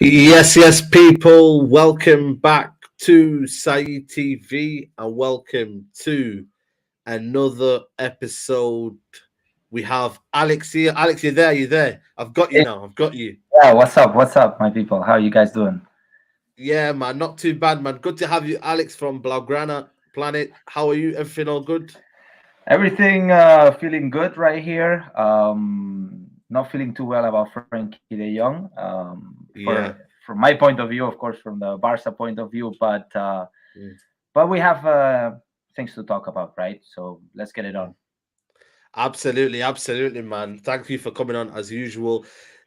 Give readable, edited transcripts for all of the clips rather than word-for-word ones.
Yes, people. Welcome back to Saeed TV and welcome to another episode. We have Alex here. Alex, you're there. You're there. I've got you Hey, now. I've got you. yeah, what's up? What's up, my people? How are you guys doing? Yeah, man. Not too bad, man. Good to have you, Alex from Blaugrana Planet. How are you? Everything all good? Everything feeling good right here. Not feeling too well about Frenkie de Jong. Yeah. From my point of view, of course, from the Barca point of view, Mm, but we have things to talk about, right? So let's get it mm. on. Absolutely, man. Thank you for coming on as usual.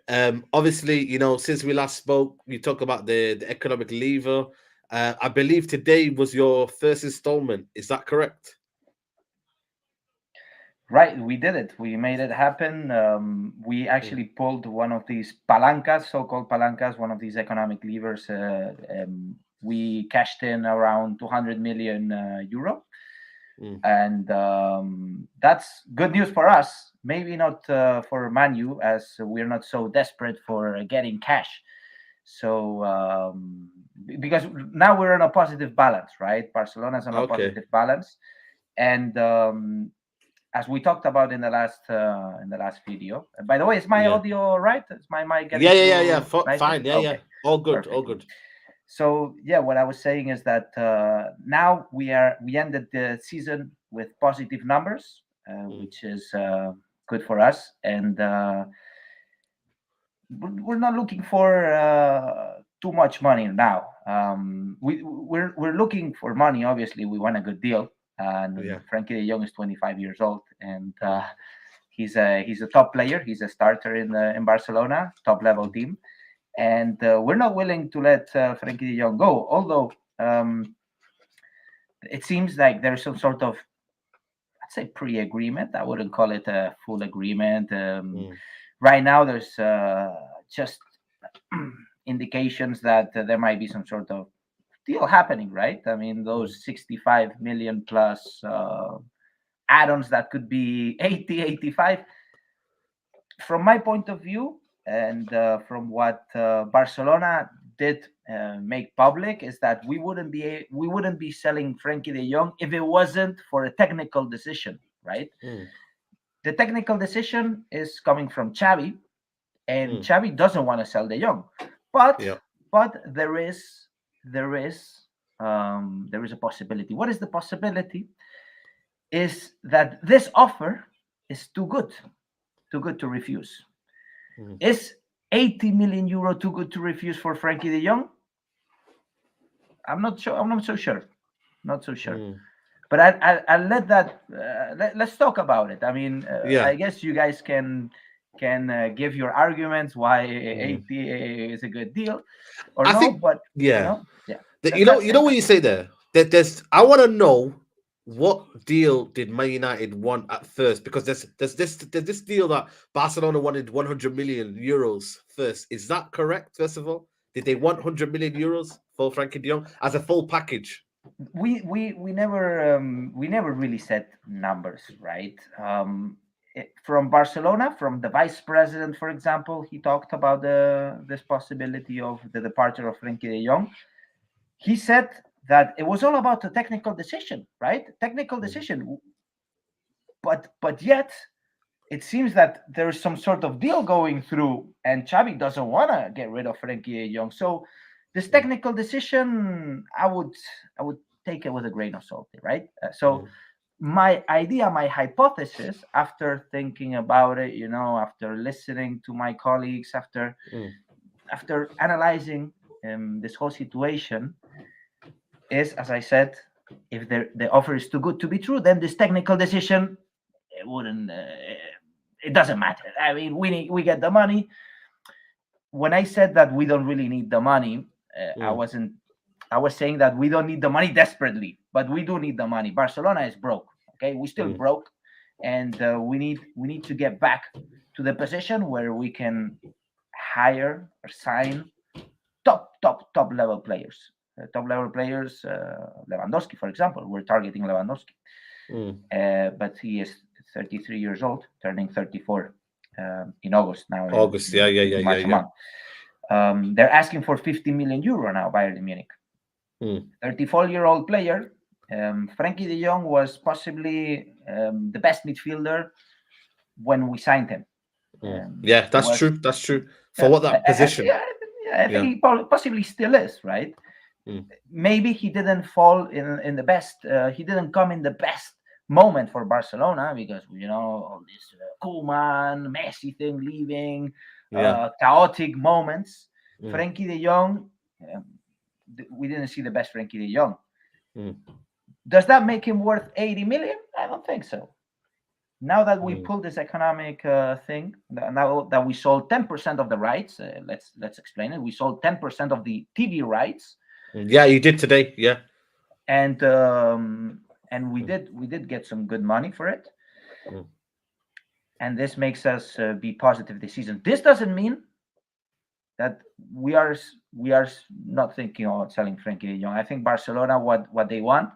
Obviously, since we last spoke, we talked about the economic lever. I believe today was your first installment. Is that correct? Right, we did it. We made it happen. We Mm, actually pulled one of these palancas, so-called palancas, one of these economic levers. We cashed in around 200 million euro, mm, and that's good news for us. Maybe not for Manu, as we're not so desperate for getting cash. So because now we're on a positive balance, right? Barcelona's on a okay. positive balance, and as we talked about in the last video. By the way, is my Yeah. audio right? Is my mic getting Yeah. through nicely? Fine. Yeah. Okay, All good. All perfect. good. So yeah, what I was saying is that now we ended the season with positive numbers, Mm, which is good for us, and we're not looking for too much money now. We're looking for money. Obviously, we want a good deal. And yeah. Frankie de Jong is 25 years old, and Mm, he's a top player. He's a starter in Barcelona, top level mm, team, and we're not willing to let Frankie de Jong go. Although it seems like there's some sort of, I'd say, pre-agreement. I wouldn't call it a full agreement. mm, Right now, there's just indications that there might be some sort of deal happening, right? I mean, mm, those 65 million plus add-ons that could be 80, 85. From my point of view, and from what Barcelona did make public, is that we wouldn't be selling Frankie de Jong if it wasn't for a technical decision, right? mm, The technical decision is coming from Xavi, and mm. Xavi doesn't want to sell De Jong, but Yeah. but there is a possibility. What is the possibility? Is that this offer is too good to refuse. Mm, Is 80 million euro too good to refuse for Frankie De Jong? I'm not sure. I'm not so sure. Not so sure. mm. But I'll let that. Let's talk about it. I mean, Yeah. I guess you guys can give your arguments why Mm. 80 is a good deal or I no. think. But Yeah. yeah. You know, Let's you say know what you say there. That there's. I want to know what deal did Man United want at first because there's this deal that Barcelona wanted 100 million euros first. Is that correct? First of all, did they want 100 million euros for Frankie De Jong as a full package? we never really set numbers, right? From Barcelona, from the vice president, for example, he talked about this possibility of the departure of Frenkie de Jong. He said that it was all about the technical decision, right? Technical Mm, decision, but yet it seems that there's some sort of deal going through, and Xavi doesn't want to get rid of Frenkie de Jong. So this mm, technical decision, I would take it with a grain of salt, right? So mm, my idea, my hypothesis, after thinking about it, after listening to my colleagues, mm, after analyzing this whole situation, is, as I said, if the offer is too good to be true, then this technical decision, it wouldn't. It doesn't matter. I mean, we get the money. When I said that we don't really need the money, I mm, wasn't. I was saying that we don't need the money desperately, but we do need the money. Barcelona is broke. Okay, we still mm, broke, and we need to get back to the position where we can hire or sign top level players. Top level players, Lewandowski, for example. We're targeting Lewandowski, mm. but he is 33 years old, turning 34 in August now August. Yeah. in March a month. They're asking for 50 million euro now, Bayern Munich. 34-year-old player. Frenkie de Jong was possibly the best midfielder when we signed him. Yeah, that's true. That's true. For what that position? I think he possibly still is, right? Maybe he didn't fall in the best. He didn't come in the best moment for Barcelona because all this Koeman, Messi thing leaving, chaotic moments. Frenkie de Jong, we didn't see the best Frenkie de Jong. Does that make him worth 80 million? I don't think so. Now that we pulled this economic thing, now that we sold 10% of the rights, let's explain it. We sold 10% of the TV rights. Yeah, you did today. Yeah, and we did get some good money for it, and this makes us be positive this season. This doesn't mean that we are not thinking about selling Frenkie de Jong. I think Barcelona, what they want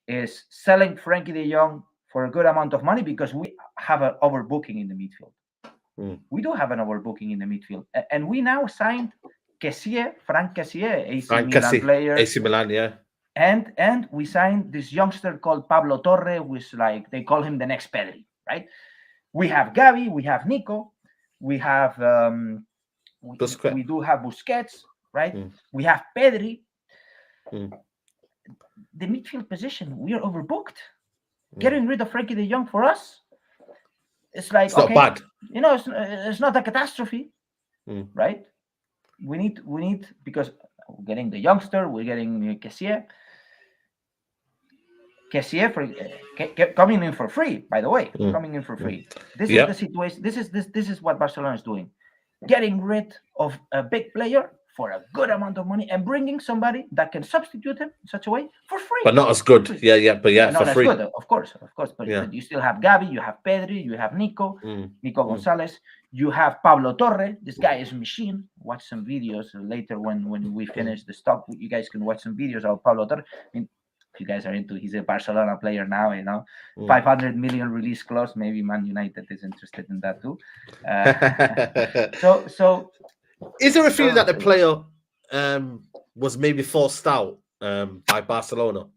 is selling Frenkie de Jong for a good amount of money because we have an overbooking in the midfield. We do have an overbooking in the midfield, and we now signed Franck Kessié, AC Milan player. AC Milan, yeah. And we signed this youngster called Pablo Torre, which they call him the next Pedri, right? We have Gavi, we have Nico, we have we do have Busquets, right? We have Pedri. The midfield position, we are overbooked. Getting rid of Frenkie de Jong for us, it's it's not bad. It's not a catastrophe, right? We need because we're getting the youngster, we're getting Kessié for coming in for free. By the way, coming in for free. This is the situation. This is what Barcelona is doing, getting rid of a big player for a good amount of money and bringing somebody that can substitute him in such a way for free. But not as good. But not for free. As good, of course. But you still have Gavi, you have Pedri, you have Nico Gonzalez, you have Pablo Torre. This guy is a machine. Watch some videos later when we finish the stock. You guys can watch some videos of Pablo Torre. I mean, if you guys are into, he's a Barcelona player now. 500 million release clause. Maybe Man United is interested in that too. So. Is there a feeling that the player was maybe forced out by Barcelona?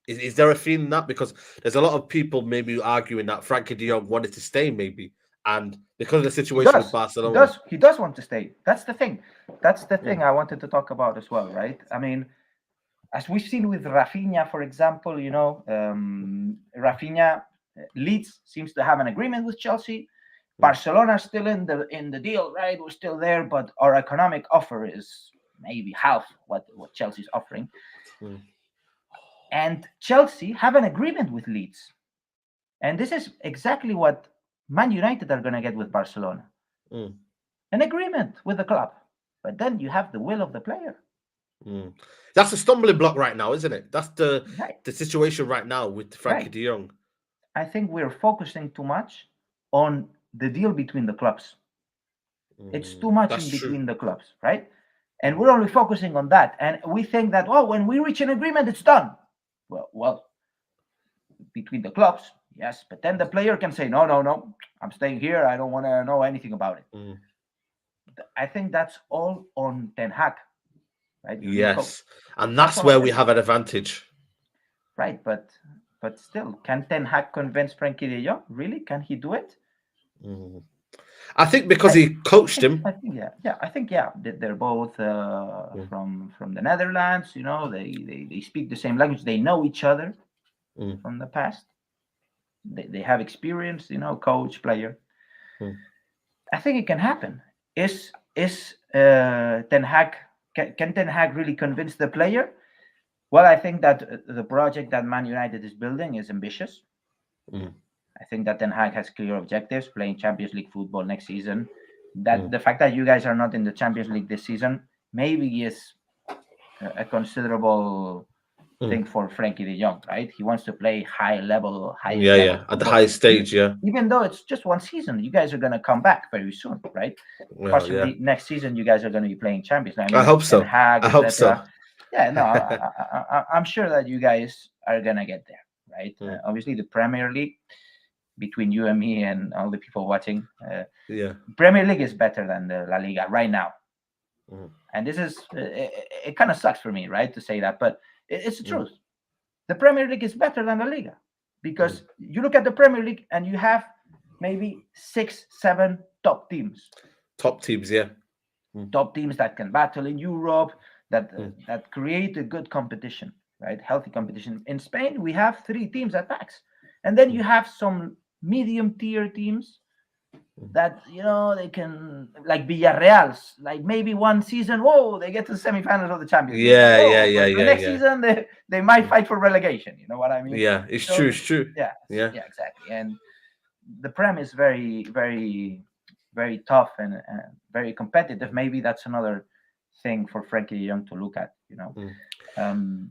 Is there a feeling that? Because there's a lot of people maybe arguing that Frenkie de Jong wanted to stay maybe, and because of the situation with Barcelona. He does want to stay. That's the thing. I wanted to talk about as well, right? I mean, as we've seen with Rafinha, for example, Rafinha, Leeds seems to have an agreement with Chelsea. Barcelona is still in the deal, right? We're still there, but our economic offer is maybe half what Chelsea's offering. And Chelsea have an agreement with Leeds. And this is exactly what Man United are going to get with Barcelona. An agreement with the club. But then you have the will of the player. That's a stumbling block right now, isn't it? That's the situation right now with Frenkie de Jong. I think we're focusing too much on the deal between the clubs. It's too much in between the clubs, right? And we're only focusing on that. And we think that, when we reach an agreement, it's done. Well, between the clubs, yes. But then the player can say, no, I'm staying here. I don't want to know anything about it. I think that's all on Ten Hag, right? Yes. And that's where we have an advantage. Right, but still, can Ten Hag convince Frenkie de Jong? Really? Can he do it? I think because he coached him. I think they're both from the Netherlands. They speak the same language. They know each other from the past. They have experience. Coach, player. I think it can happen. Is Ten Hag? Can Ten Hag really convince the player? Well, I think that the project that Man United is building is ambitious. I think that Ten Hag has clear objectives, playing Champions League football next season. That the fact that you guys are not in the Champions League this season maybe is a considerable thing for Frenkie de Jong, right? He wants to play high level at the highest stage, Even though it's just one season, you guys are going to come back very soon, right? Possibly next season, you guys are going to be playing Champions League. I hope so. I hope so. Yeah, no, I'm sure that you guys are going to get there, right? Obviously, the Premier League, between you and me and all the people watching, Premier League is better than the La Liga right now. Mm, And this is it kind of sucks for me, right, to say that, but it's the mm, truth. The Premier League is better than the Liga, mm. because you look at the Premier League and you have maybe 6 7 top teams, Top teams, yeah. Mm, that can battle in Europe, mm, that create a good competition, right? Healthy competition. In Spain, we have 3 teams at max, and then mm, you have some medium tier teams mm. that, they can, like Villarreal's, like maybe one season, whoa, they get to the semifinals of the Champions League, and Yeah, yeah, whoa, yeah, but the yeah, next yeah. season they might Mm. fight for relegation. You know what I mean? Yeah, it's true, So it's true. yeah, Yeah. yeah, exactly. And the Prem is very, very, very tough and very competitive. Mm, Maybe that's another thing for Frankie de Jong to look at. mm. Um,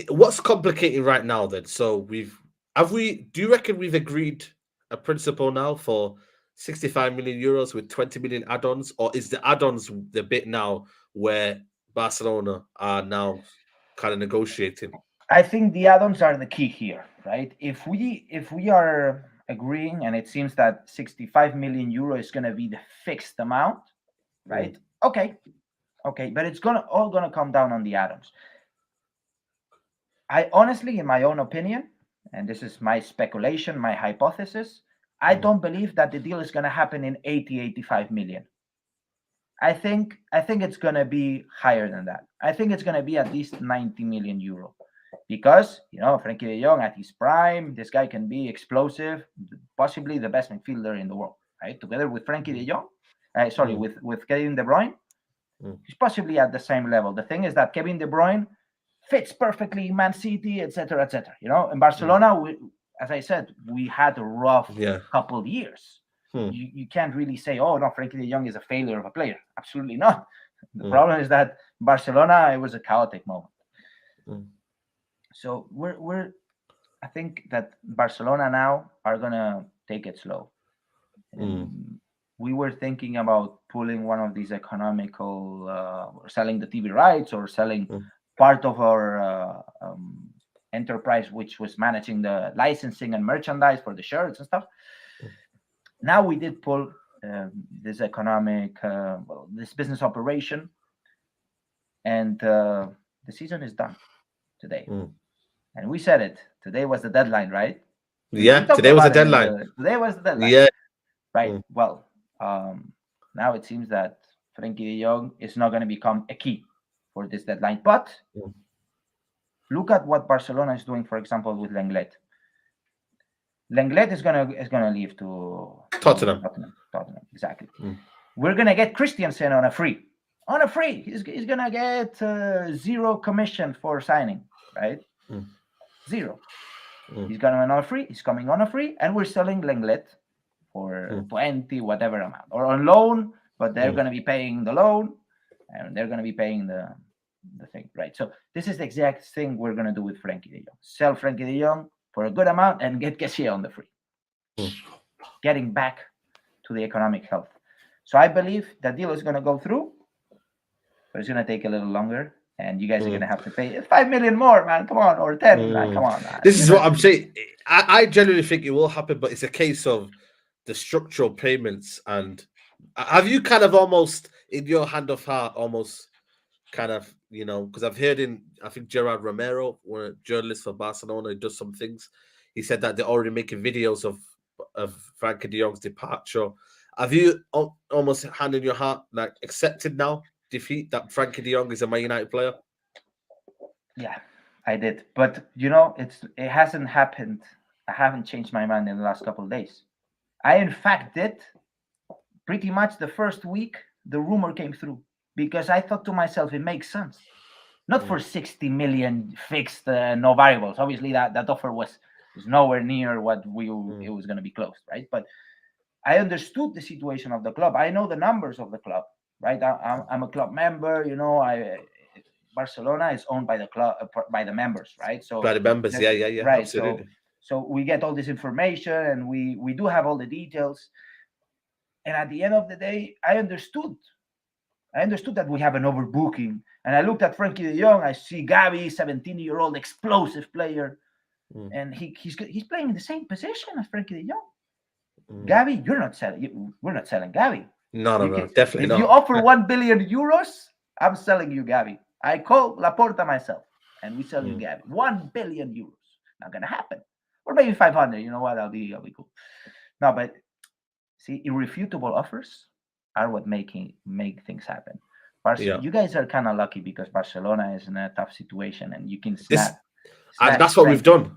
What's complicating right now then? So do you reckon we've agreed a principle now for 65 million euros with 20 million add-ons, or is the add-ons the bit now where Barcelona are now kind of negotiating? I think the add-ons are the key here, right? If we are agreeing, and it seems that 65 million euro is going to be the fixed amount, Mm, right? Okay, okay, but it's gonna come down on the add-ons. I honestly, in my own opinion, and this is my speculation, my hypothesis, I mm, don't believe that the deal is going to happen in 85 million. I think it's going to be higher than that. I think it's going to be at least 90 million euro, because Frenkie de Jong at his prime, this guy can be explosive, possibly the best midfielder in the world, right? Together with Frenkie de Jong, sorry, mm, with Kevin De Bruyne, mm, he's possibly at the same level. The thing is that Kevin De Bruyne fits perfectly in Man City, etc., etc. In mm. Barcelona, as I said, we had a rough Yeah. couple of years. Hmm, You can't really say, oh no, Frankie de Jong is a failure of a player. Absolutely not. The mm, problem is that Barcelona, it was a chaotic moment. mm, So I think that Barcelona now are gonna take it slow. mm, And we were thinking about pulling one of these economical, selling the TV rights, or selling mm, part of our enterprise, which was managing the licensing and merchandise for the shirts and stuff. mm, Now we did pull this this business operation, and the season is done today. mm. And we said it. Today was the deadline, right? We Yeah, talked today was the about it in deadline. today was the deadline, Yeah. right? Mm, Well, now it seems that Frenkie de Jong is not going to become a key for this deadline. But mm. look at what Barcelona is doing, for example, with Lenglet. Lenglet is gonna leave to Tottenham. Tottenham. Tottenham, exactly. Mm, We're gonna get Christiansen on a free. On a free, he's gonna get zero commission for signing, right? mm, Zero. mm, He's gonna on a free. He's coming on a free, and we're selling Lenglet for mm, 20 whatever amount, or on loan, but they're mm, gonna be paying the loan, and they're gonna be paying the thing, right? So this is the exact thing we're gonna do with Frankie de Jong. Sell Frankie de Jong for a good amount and get Kessie on the free, mm, getting back to the economic health. So I believe that deal is gonna go through, but it's gonna take a little longer. And you guys are mm, gonna have to pay 5 million more, man. Come on, or 10. Like, come mm. on, man. This is what I'm saying. I genuinely think it will happen, but it's a case of the structural payments. And have you kind of almost in your hand of heart, almost kind of, because I think Gerard Romero, one a journalist for Barcelona, who does some things. He said that they're already making videos of Frankie de Jong's departure. Have you almost hand in your heart, like accepted now defeat that Frankie de Jong is a Man United player? Yeah, I did, but it hasn't happened. I haven't changed my mind in the last couple of days. I in fact did pretty much the first week the rumor came through, because I thought to myself it makes sense. Not for Mm, 60 million fixed, no variables. Obviously, that offer was nowhere near what it mm, was going to be closed, right? But I understood the situation of the club. I know the numbers of the club, right? I'm a club member. Barcelona is owned by the club, by the members, right? So by the members, there's yeah, yeah, yeah, right. So absolutely. so we get all this information, and we do have all the details. And at the end of the day, I understood. I understood that we have an overbooking. And I looked at Frankie de Jong. I see Gavi, 17-year-old explosive player, Mm, and he's playing in the same position as Frankie de Jong. mm, Gavi, you're not selling. We're not selling Gavi. No, no, You no, can, definitely if you not. offer 1 billion euros, I'm selling you Gavi. I call Laporta myself, and we sell you Mm, Gavi. 1 billion euros. Not gonna happen. Or maybe 500. You know what? I'll be cool. No, but see, irrefutable offers are what make things happen. yeah, You guys are kind of lucky because Barcelona is in a tough situation, and you can this and snatch that's what we've Frenkie. done. That's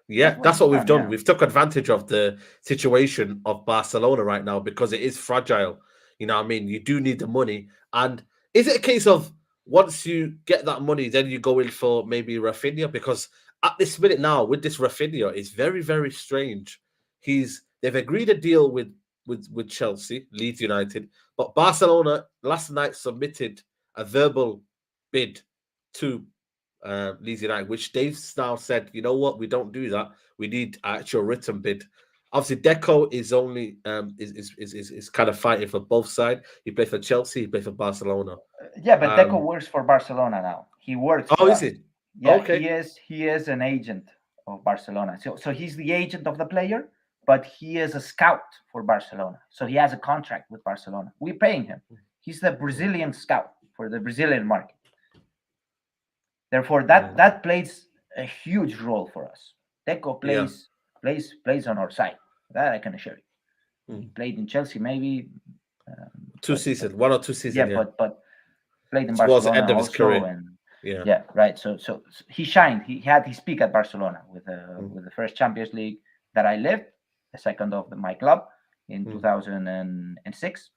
Yeah, what that's you've what we've done. done. Yeah. We've took advantage of the situation of Barcelona right now because it is fragile. You know what I mean? You do need the money. And is it a case of once you get that money, then you go in for maybe Rafinha? Because at this minute now, with this Rafinha, it's very, very strange. They've agreed a deal with Chelsea, Leeds United, but Barcelona last night submitted a verbal bid to Leeds United, which they've now said, you know what, we don't do that. We need actual written bid. Obviously, Deco is only is kind of fighting for both sides. He played for Chelsea, he played for Barcelona. Yeah, but Deco Um, works for Barcelona now. He works oh, for is us. it? Yeah, Okay. he is an agent of Barcelona. So he's the agent of the player, but he is a scout for Barcelona. So he has a contract with Barcelona. We're paying him. He's the Mm, Brazilian scout for the Brazilian market. Therefore, that mm, that plays a huge role for us. Deco yeah. plays on our side. That I can assure you. He Mm. played in Chelsea maybe, Two but season, 1 or 2 season, yeah, yeah. but played in Towards the Barcelona end of his also, career. and Yeah. yeah, right. So he shined. He had his peak at Barcelona Mm, with the first Champions League that I lived, the second of my club in mm, 2006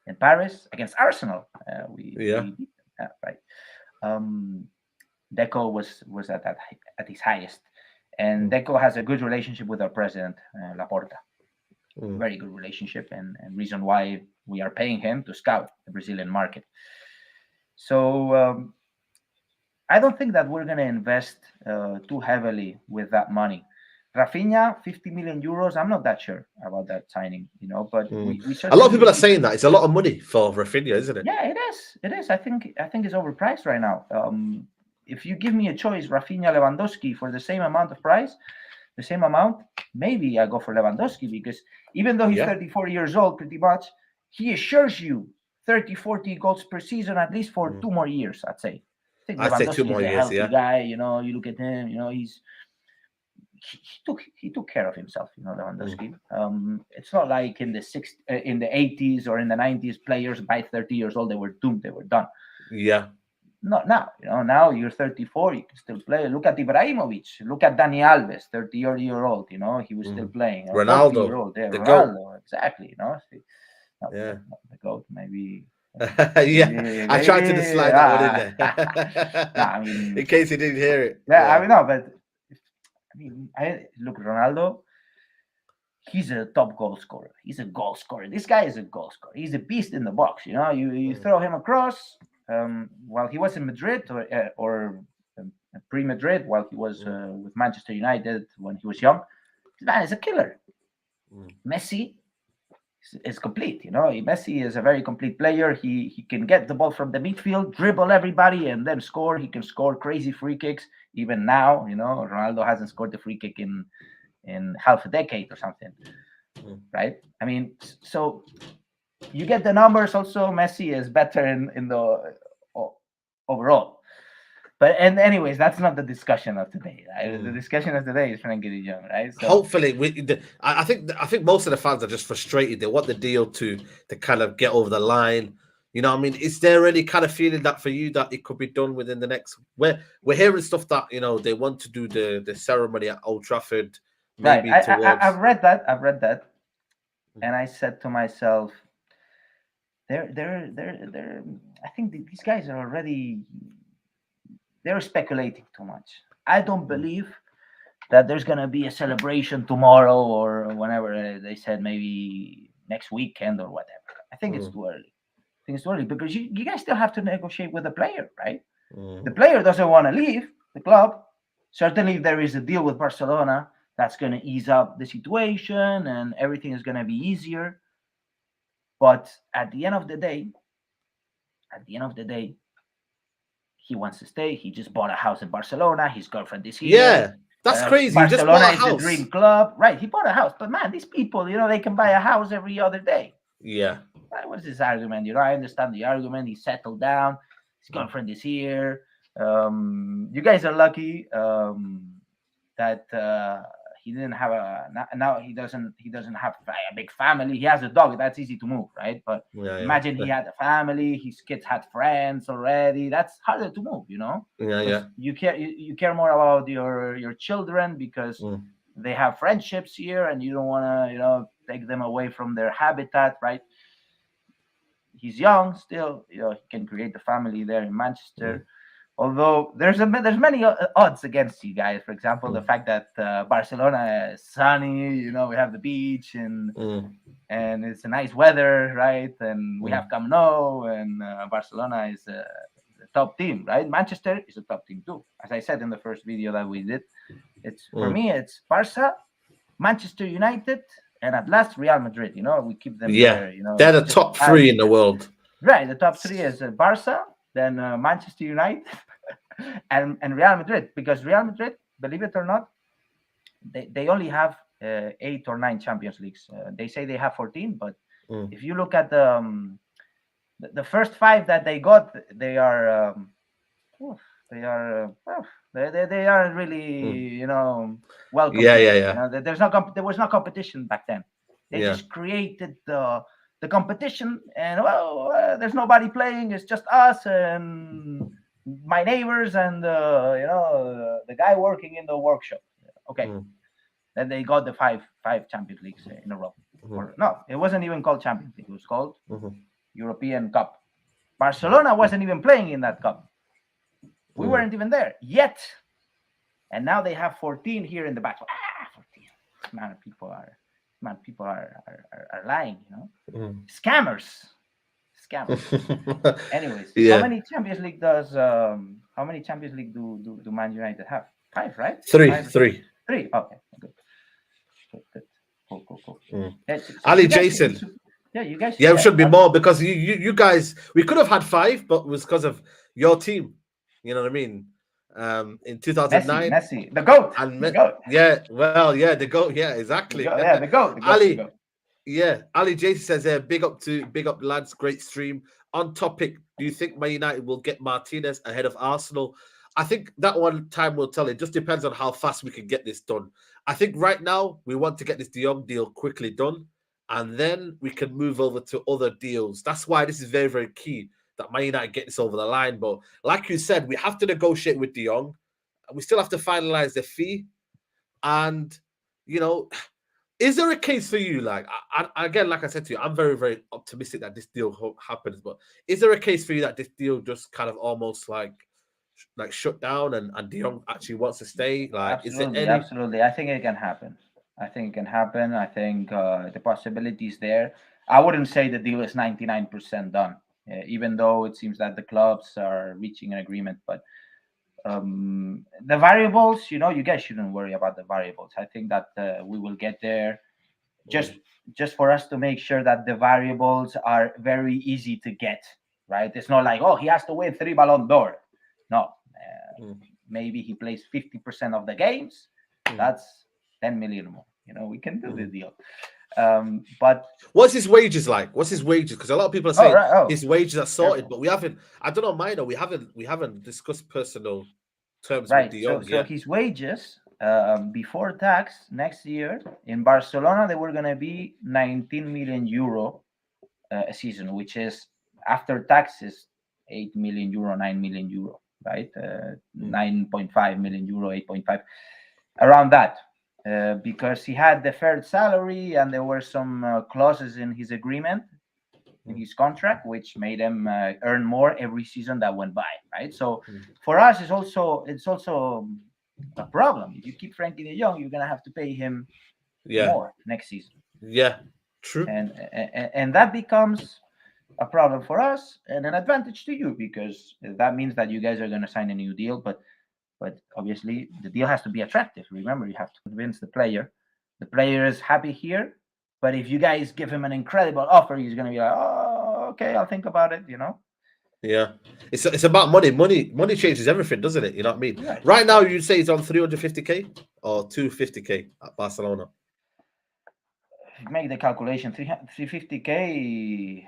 in Paris against Arsenal. yeah. We beat them, right. Um, Deco was at his highest, and Mm, Deco has a good relationship with our president Laporta. mm, Very good relationship, and reason why we are paying him to scout the Brazilian market. So I don't think that we're going to invest too heavily with that money. Rafinha, 50 million euros. I'm not that sure about that signing, but mm. we A lot of people are certainly, saying that it's a lot of money for Rafinha, isn't it? yeah, it is. It is. I think it's overpriced right now. If you give me a choice, Rafinha, Lewandowski for the same amount of price, the same amount, maybe I go for Lewandowski because even though he's Yeah. 34 years old, pretty much, he assures you 30, 40 goals per season at least for Mm. 2 more years, I'd say. I think I'd say two Lewandowski is more a years, healthy yeah. guy. You look at him. He took care of himself. Mm. Lewandowski. It's not like in the 80s or in the 90s, players by 30 years old they were doomed. They were done. Yeah. Not now. Now you're 34, you can still play. Look at Ibrahimovic. Look at Dani Alves, 30-year-old. He was still Mm. playing. 40 year Ronaldo, old. Yeah, the GOAT. Ronaldo. Exactly. Not, Yeah. not the goat. Maybe. Yeah. I tried to just slide that one in No, there. I mean, In case you didn't hear it. yeah, I Yeah. mean, no, but I look Ronaldo. He's a top goal scorer. He's a goal scorer. This guy is a goal scorer. He's a beast in the box. You Mm, throw him across. While he was in Madrid or pre-Madrid, while he was mm, with Manchester United when he was young, this man is a killer. mm. Messi is complete. Messi is a very complete player. He can get the ball from the midfield, dribble everybody, and then score. He can score crazy free kicks. Even now, Ronaldo hasn't scored a free kick in half a decade or something, Mm. right? I mean, so you get the numbers. Also, Messi is better in the overall. But anyways, that's not the discussion of today. Right? The Mm. discussion of today is Frenkie de Jong, right? So Hopefully, I think most of the fans are just frustrated. They want the deal to kind of get over the line. You know what I mean? Is there any kind of feeling that for you that it could be done within the next? We're hearing stuff that they want to do the ceremony at Old Trafford, right, maybe I've towards. read that. I've read that, Mm, and I said to myself, they're. I think these guys are already. They're speculating too much. I don't mm, believe that there's gonna be a celebration tomorrow or whenever they said maybe next weekend or whatever. I think it's mm, too early. I think it's too early because you guys still have to negotiate with the player, right? The mm. player doesn't want to leave the club. Certainly, if there is a deal with Barcelona, that's going to ease up the situation and everything is going to be easier. But at the end of the day, he wants to stay. He just bought a house in Barcelona. His girlfriend is here. Yeah, that's crazy. You just Barcelona bought a is the house. dream club, right? He bought a house, but man, these people, they can buy a house every other day. Yeah. What's this argument? I understand the argument. He's settled down. His girlfriend is here. You guys are lucky that he didn't have now he doesn't have a big family. He has a dog. That's easy to move, right? But Yeah. imagine he had a family. His kids had friends already. That's harder to move, Yeah. because Yeah. you care more about your children, because Mm, they have friendships here, and you don't want to take them away from their habitat, right? He's young still. He can create the family there in mm, Manchester. Although there's many odds against you guys. For example, the mm, fact that Barcelona is sunny. We have the beach, and mm, it's a nice weather, right? And we mm, have Camp Nou, and Barcelona is a top team, right? Manchester is a top team too. As I said in the first video that we did, it's for mm. me, it's Barca, Manchester United, and at last Real Madrid. We keep them Yeah. there. They're the Just top three in the world. right. The top three is Barca, then Manchester United, and Real Madrid. Because Real Madrid, believe it or not, they only have 8 or 9 Champions Leagues. They say they have 14, but Mm, if you look at the first 5 that they got, they are they are they aren't really mm. well Yeah. Yeah. competed. Yeah. There was no competition back then. They Yeah. just created the competition, and well, there's nobody playing. It's just us and my neighbors and the guy working in the workshop. Okay, Mm, then they got the five Champions Leagues in a row. mhm, Or no, it wasn't even called Champions League. It was called mhm, European Cup. Barcelona wasn't even playing in that cup. We mm. weren't even there yet, and now they have 14 here in the back. 14. Man, people are lying. Mm. Scammers, scammers. Anyways, Yeah. how many Champions League do Man United have? 5, right? Three. 5, Three. 3. Okay, good, good. Cool. Mm. Yeah, so Ali you guys, Jason. yeah, you guys, Yeah, it yeah, should be more because you guys, we could have had 5, but it was because of your team. You know what I mean? In Messi, 2009, Messi, the goat, and the goat, yeah, well, yeah, the goat, yeah, the exactly. goat, yeah, the goat, the goat, the Ali, goat. yeah, Ali Jason says, big up lads, great stream. On topic, do you think Man United will get Martinez ahead of Arsenal? I think that one time will tell. It just depends on how fast we can get this done. I think right now we want to get this De Jong deal quickly done, and then we can move over to other deals. That's why this is very, very key that Man United get this over the line. But like you said, we have to negotiate with De Jong. We still have to finalize the fee, and you know, is there a case for you? Like, again, like I said to you, I'm very, very optimistic that this deal happens. But is there a case for you that this deal just kind of almost like shut down and De Jong actually wants to stay? Like, is there Absolutely, any? absolutely. I think it can happen. I think it can happen. I think the possibility is there. I wouldn't say the deal is 99% done, even though it seems that the clubs are reaching an agreement. But the variables, you guys shouldn't worry about the variables. I think that we will get there. Just just for us to make sure that the variables are very easy to get, right? It's not like, oh, he has to win 3 Ballon d'Or. No, Mm, maybe he plays 50% of the games. mm, That's 10 million more. We can do the mm. deal. But What's his wages like? What's his wages? Because a lot of people are oh, saying right, oh, his wages are sorted, careful. but we haven't. I don't know, Minor. We haven't discussed personal terms with Right. De So Jong so yet. his wages before tax next year in Barcelona, they were gonna be 19 million euro a season, which is after taxes 8 million euro, 9 million euro, right? Mm, 9.5 million euro, 8.5, around that. Because he had deferred salary and there were some clauses in his agreement, in mm, his contract, which made him earn more every season that went by, right? So mm. for us, it's also a problem. If you keep Frenkie de Jong, you're gonna have to pay him Yeah, more next season, yeah, true. and that becomes a problem for us and an advantage to you, because that means that you guys are going to sign a new deal. But obviously the deal has to be attractive. Remember, you have to convince the player. The player is happy here, but if you guys give him an incredible offer, he's going to be like, oh, okay, I'll think about it. Yeah, it's about money. Money changes everything, doesn't it? You know what I mean? Right, Right now, right. you'd say he's on 350k or 250k at Barcelona. make the calculation, 350K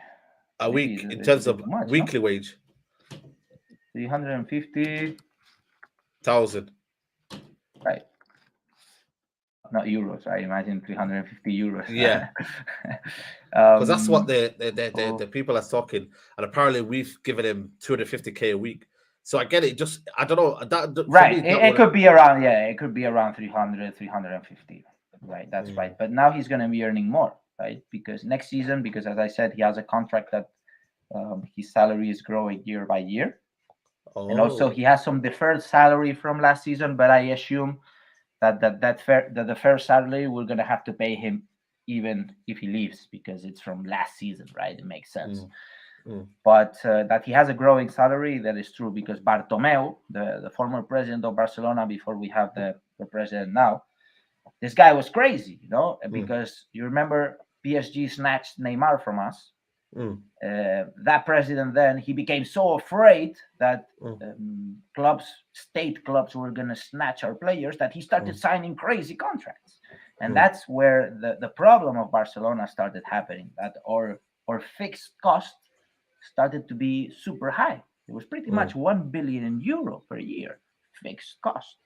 a maybe week in is a terms bit of too much, no? weekly wage? 350, 1,000. right? Not euros. I imagine 350 euros. Yeah, because that's what um, the people are talking, and apparently we've given him 250K a week. So I get it. Just I don't know for right. me that It one. could be around, yeah, it could be around 300, 350. Right. That's right. Mm. But now he's going to be earning more, right? Because next season, because as I said, he has a contract that his salary is growing year by year. And also Oh. he has some deferred salary from last season, but I assume that the fair salary we're gonna have to pay him even if he leaves because it's from last season, right? It makes sense. Mm. Mm. But that he has a growing salary, that is true because Bartomeu, the former president of Barcelona before we have the president now, this guy was crazy, Mm. because you remember PSG snatched Neymar from us. Mm. That president then he became so afraid that Mm. state clubs were going to snatch our players that he started Mm. signing crazy contracts, and Mm. that's where the problem of Barcelona started happening. That our fixed cost started to be super high. It was pretty much Mm. 1 billion euro per year fixed cost,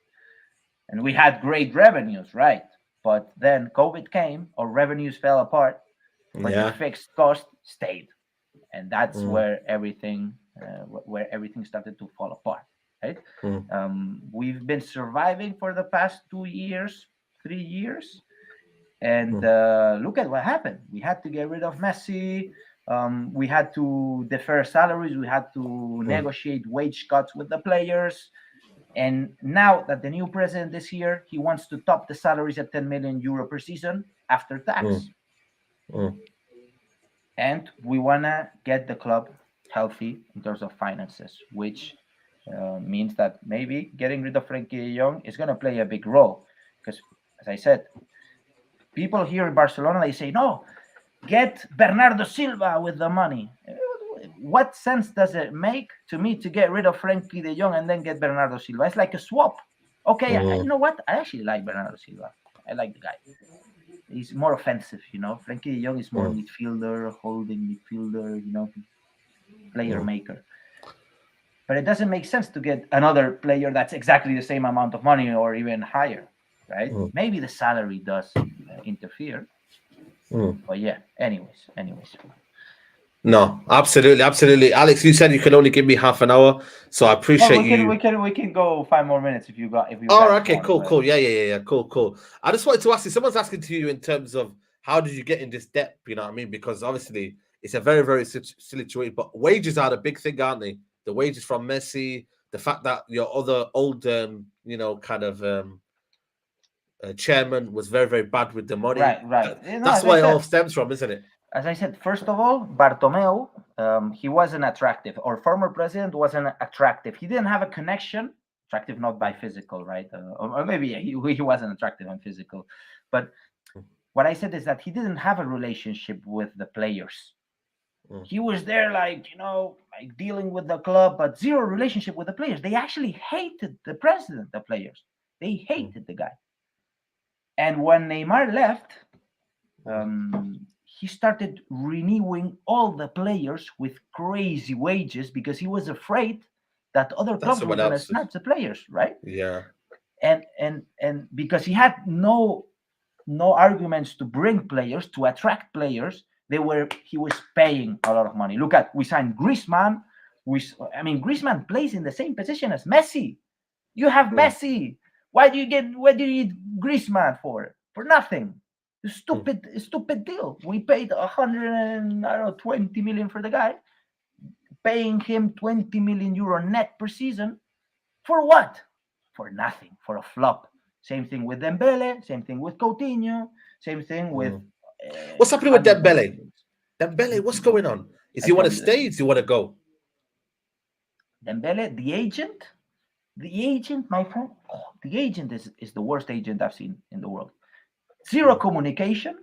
and we had great revenues, right? But then COVID came, our revenues fell apart, but the Yeah. fixed cost stayed, and that's Mm. where everything started to fall apart, right? Mm. We've been surviving for the past 2 years, 3 years, and Mm. look at what happened. We had to get rid of Messi. We had to defer salaries. We had to Mm. negotiate wage cuts with the players. And now that the new president is here, he wants to top the salaries at 10 million euro per season after Mm. tax. Mm. And we want to get the club healthy in terms of finances, which means that maybe getting rid of Frenkie de Jong is going to play a big role. Because, as I said, people here in Barcelona, they say, no, get Bernardo Silva with the money. What sense does it make to me to get rid of Frenkie de Jong and then get Bernardo Silva? It's like a swap. Okay, you Mm. know what? I actually like Bernardo Silva. I like the guy. He's more offensive, Frenkie de Jong is more Mm. midfielder, holding midfielder, player Mm. maker. But it doesn't make sense to get another player that's exactly the same amount of money or even higher, right? Mm. Maybe the salary does interfere, Mm. but yeah. Anyways. No, absolutely, absolutely. Alex, you said you can only give me half an hour, so I Well, appreciate you. we can go 5 more minutes if you Oh, guys okay, want, cool, but cool. Yeah. Cool, cool. I just wanted to ask you, someone's asking to you in terms of how did you get in this debt? You know what I mean? Because obviously it's a very, very situation, but wages are the big thing, aren't they? The wages from Messi, the fact that your other old, kind of chairman was very, very bad with the money. right. No, That's why it all stems from, isn't it? as I said, first of all, Bartomeu, he wasn't attractive. Our former president wasn't attractive. He didn't have a connection. Attractive not by physical, right? Or maybe yeah, he wasn't attractive and physical. But what I said is that he didn't have a relationship with the players. Mm. He was there, like, like dealing with the club, but zero relationship with the players. They actually hated the president, the players. They Mm. hated the guy. And when Neymar left, Mm. he started renewing all the players with crazy wages because he was afraid that other That's clubs were someone going to else's. snatch the players, right? Yeah. And because he had no arguments to bring players, to attract players, he was paying a lot of money. Look at, we signed Griezmann. Griezmann plays in the same position as Messi. You have Mm. Messi. What do you need Griezmann for? For nothing. Mm. Stupid deal. We paid 120 million for the guy, paying him 20 million euro net per season. For what? For nothing. For a flop. Same thing with Dembele. Same thing with Coutinho. Same thing with Mm. What's happening with hundreds of other Dembele? players. Dembele, what's going on? Is I he want told to you the stay? same. Does he want to go? Dembele, the agent, my friend, the agent is the worst agent I've seen in the world. Zero Mm. communication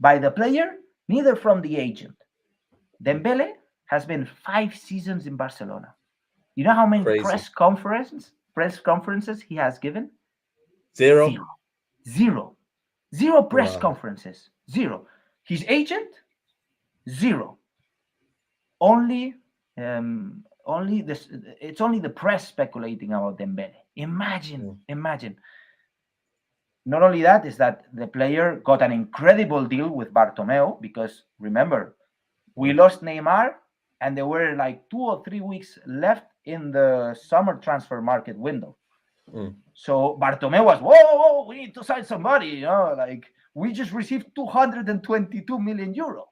by the player, neither from the agent. Dembele has been 5 seasons in Barcelona. You know how many Crazy. press conferences he has given? Zero. Zero. Zero. Zero press Wow. conferences. Zero. His agent, zero. Only, only this. It's only the press speculating about Dembele. Imagine, Mm, imagine. Not only that is that the player got an incredible deal with Bartomeu because remember we mm, lost Neymar and there were like 2 or 3 weeks left in the summer transfer market window. mm, So Bartomeu was, whoa, we need to sign somebody, like we just received 222 million euro,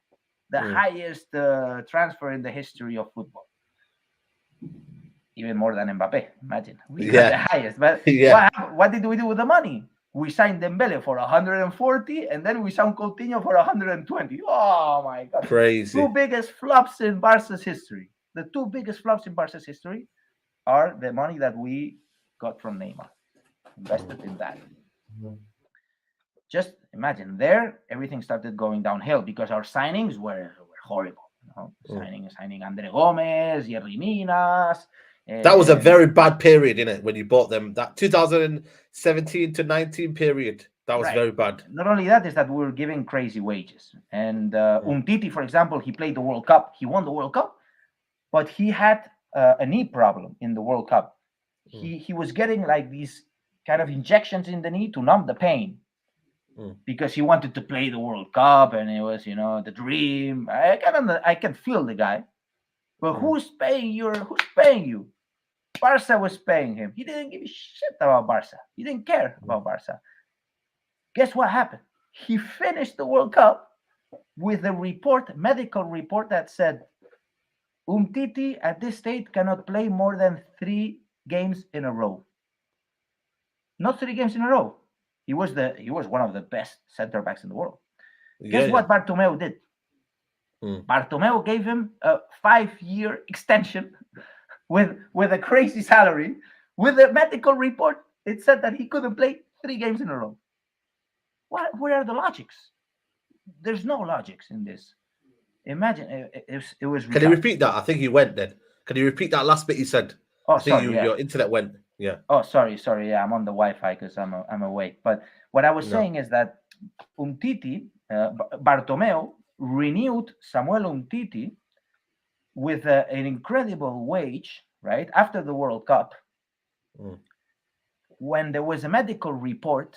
the mm. highest transfer in the history of football, even more than Mbappe. Imagine we got the Yeah, highest. But yeah, what did we do with the money? We signed Dembele for 140, and then we signed Coutinho for 120. Oh my god! Two crazy. biggest flops in Barca's history. The two biggest flops in Barca's history are the money that we got from Neymar, invested in that. Just imagine there, everything started going downhill because our signings were horrible. Mm. Signing Andre Gomez, Yerry Minas, That was a and very bad period, in it, when you bought them. That 2017 to 19 period. That was right. very bad. Not only that is that we were giving crazy wages. And Mm, For example, he played the World Cup. He won the World Cup, but he had a knee problem in the World Cup. mm, He was getting like these kind of injections in the knee to numb the pain mm, because he wanted to play the World Cup and it was the dream. I can feel the guy, but mm, who's paying you? Barca was paying him. He didn't give a shit about Barca. He didn't care mm. about Barca. Guess what happened? He finished the World Cup with a medical report that said Umtiti at this state cannot play more than 3 games in a row. Not 3 games in a row. He was one of the best center backs in the world. Yeah, Guess yeah. what Bartomeu did? Mm, Bartomeu gave him a 5-year extension with a crazy salary. With a medical report, it said that he couldn't play 3 games in a row. Where are the logics? There's no logics in this. Imagine it was Can you retarded. repeat that? I think you went then. Can you repeat that last bit you said? Oh, I think sorry, yeah. your internet went. Yeah. Oh, sorry. Yeah, I'm on the Wi-Fi because I'm awake. But what I was No. saying is that Umtiti, Bartomeu renewed Samuel Umtiti with an incredible wage, right after the World Cup, Mm. when there was a medical report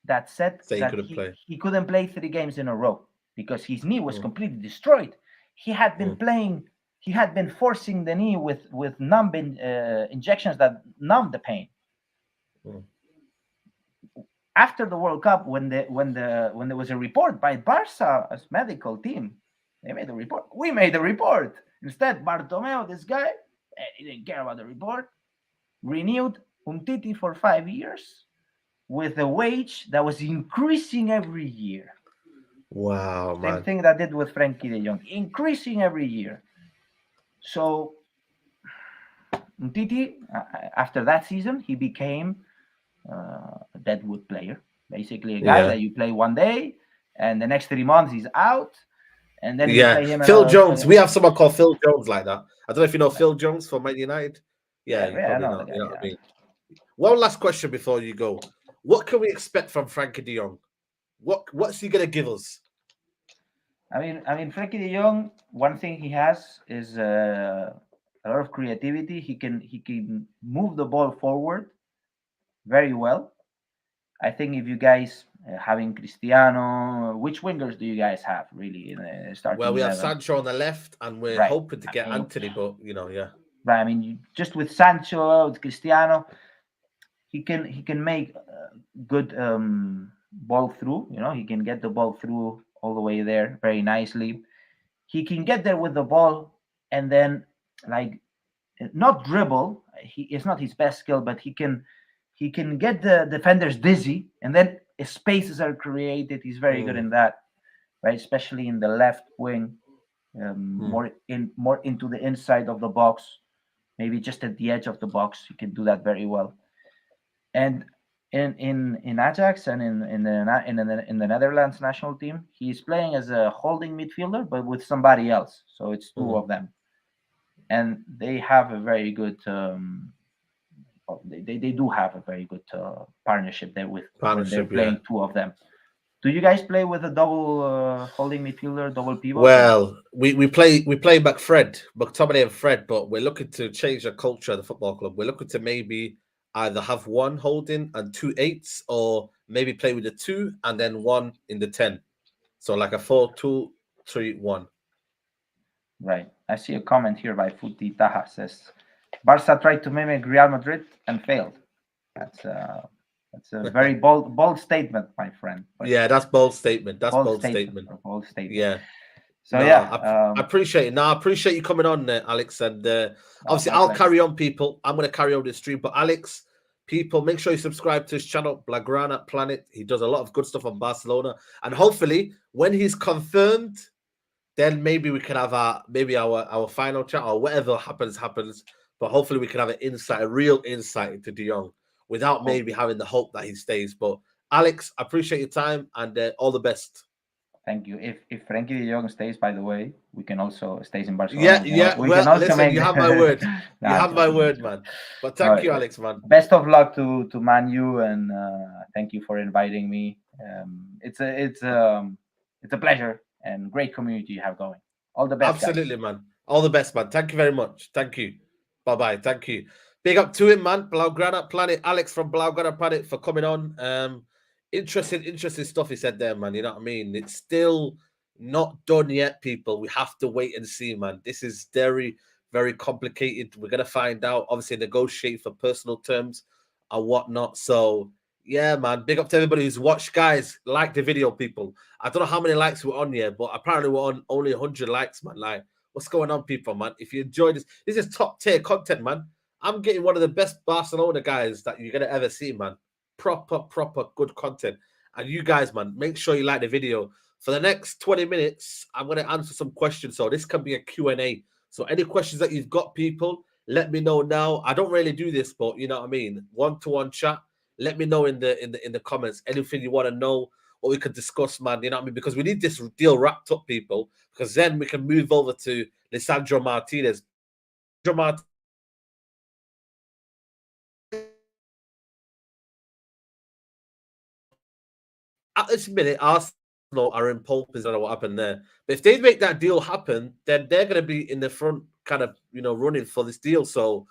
that said Say you that couldn't he play. he couldn't play 3 games in a row because his knee was Mm, completely destroyed. He had been mm, playing. He had been forcing the knee with numbing injections that numb the pain. mm, After the World Cup, when there was a report by Barca's medical team, they made a report. We made a report. Instead, Bartomeu, this guy, he didn't care about the report. Renewed Umtiti for 5 years with a wage that was increasing every year. wow, Same man. thing that did with Frenkie de Jong, increasing every year. So Umtiti, after that season, he became a deadwood player, basically a guy Yeah. that you play one day, and the next 3 months he's out, and then you Yeah. play him Phil another. Jones. We have someone called Phil Jones like that. I don't know if you know Right. Phil Jones from Man United. Yeah, Yeah, you yeah, I probably know the know. guy. You know what I Yeah. mean? One last question before you go. What can we expect from Frankie de Jong? What's he gonna give us? I mean, Frenkie de Jong. One thing he has is a lot of creativity. He can move the ball forward very well. I think if you guys having Cristiano, which wingers do you guys have really in the Well, starting we have 11? Sancho on the left, and we're Right. hoping to I get mean, Anthony, but yeah. right. I mean, just with Sancho, with Cristiano, he can make good ball through. He can get the ball through all the way there very nicely. He can get there with the ball and then like not dribble. It's not his best skill, but he can get the defenders dizzy and then spaces are created. He's very good Mm, in that, right? Especially in the left wing, mm, more into the inside of the box, maybe just at the edge of the box. He can do that very well. And in Ajax and in the Netherlands national team, he's playing as a holding midfielder, but with somebody else. So it's two mm. of them, and they have a very good. They do have a very good partnership there with when they're Partnership, yeah. playing two of them. Do you guys play with a double holding midfielder, double pivot, or Well, we play McTominay and Fred, but we're looking to change the culture of the football club. We're looking to maybe either have one holding and two eights, or maybe play with the two and then one in the 10. So like a 4-2-3-1. right? I see a comment here by Futi Taha says Barca tried to mimic Real Madrid and failed. That's uh, that's a very bold statement, my friend. But Yeah, that's bold statement. That's bold bold statement, statement. a bold statement. Yeah. So No, yeah, I appreciate it. No, I appreciate you coming on there, Alex. And no, obviously, my I'll pleasure. carry on, people. I'm going to carry on the stream. But Alex, people, make sure you subscribe to his channel, Blaugrana Planet. He does a lot of good stuff on Barcelona. And hopefully, when he's confirmed, then maybe we can have our final chat, or whatever happens. But hopefully, we can have an insight, a real insight into De Jong, without Hope. maybe having the hope that he stays. But Alex, I appreciate your time, and all the best. Thank you. If Frenkie de Jong stays, by the way, we can also stays in Barcelona. Yeah, yeah. We can Well, also listen, make you have my the. word. You Nah, have my joking, word, joking. man. But All thank right. you, Alex, man. Best of luck to Man U, and thank you for inviting me. It's a pleasure and great community you have going. All the best, guys. Absolutely, man. All the best, man. Thank you very much. Thank you. Bye bye. Thank you. Big up to him, man. Blaugrana Planet, Alex from Blaugrana Planet for coming on. Interesting stuff he said there, man. You know what I mean? It's still not done yet, people. We have to wait and see, man. This is very, very complicated. We're gonna find out, obviously, negotiate for personal terms and whatnot. So yeah, man. Big up to everybody who's watched, guys. Like the video, people. I don't know how many likes we're on here, but apparently we're on only 100 likes, man. Like, what's going on, people, man? If you enjoy this is top tier content, man. I'm getting one of the best Barcelona guys that you're gonna ever see, man. Proper good content. And you guys, man, make sure you like the video. For the next 20 minutes, I'm gonna answer some questions. So this can be a Q&A. So any questions that you've got, people, let me know now. I don't really do this, but you know what I mean. One-to-one chat. Let me know in the comments anything you want to know, or we could discuss, man. You know what I mean? Because we need this deal wrapped up, people. Because then we can move over to Lisandro Martinez. Lisandro Martinez, at this minute, Arsenal are in pole position. I don't know what happened there. But if they make that deal happen, then they're going to be in the front, kind of, running for this deal. So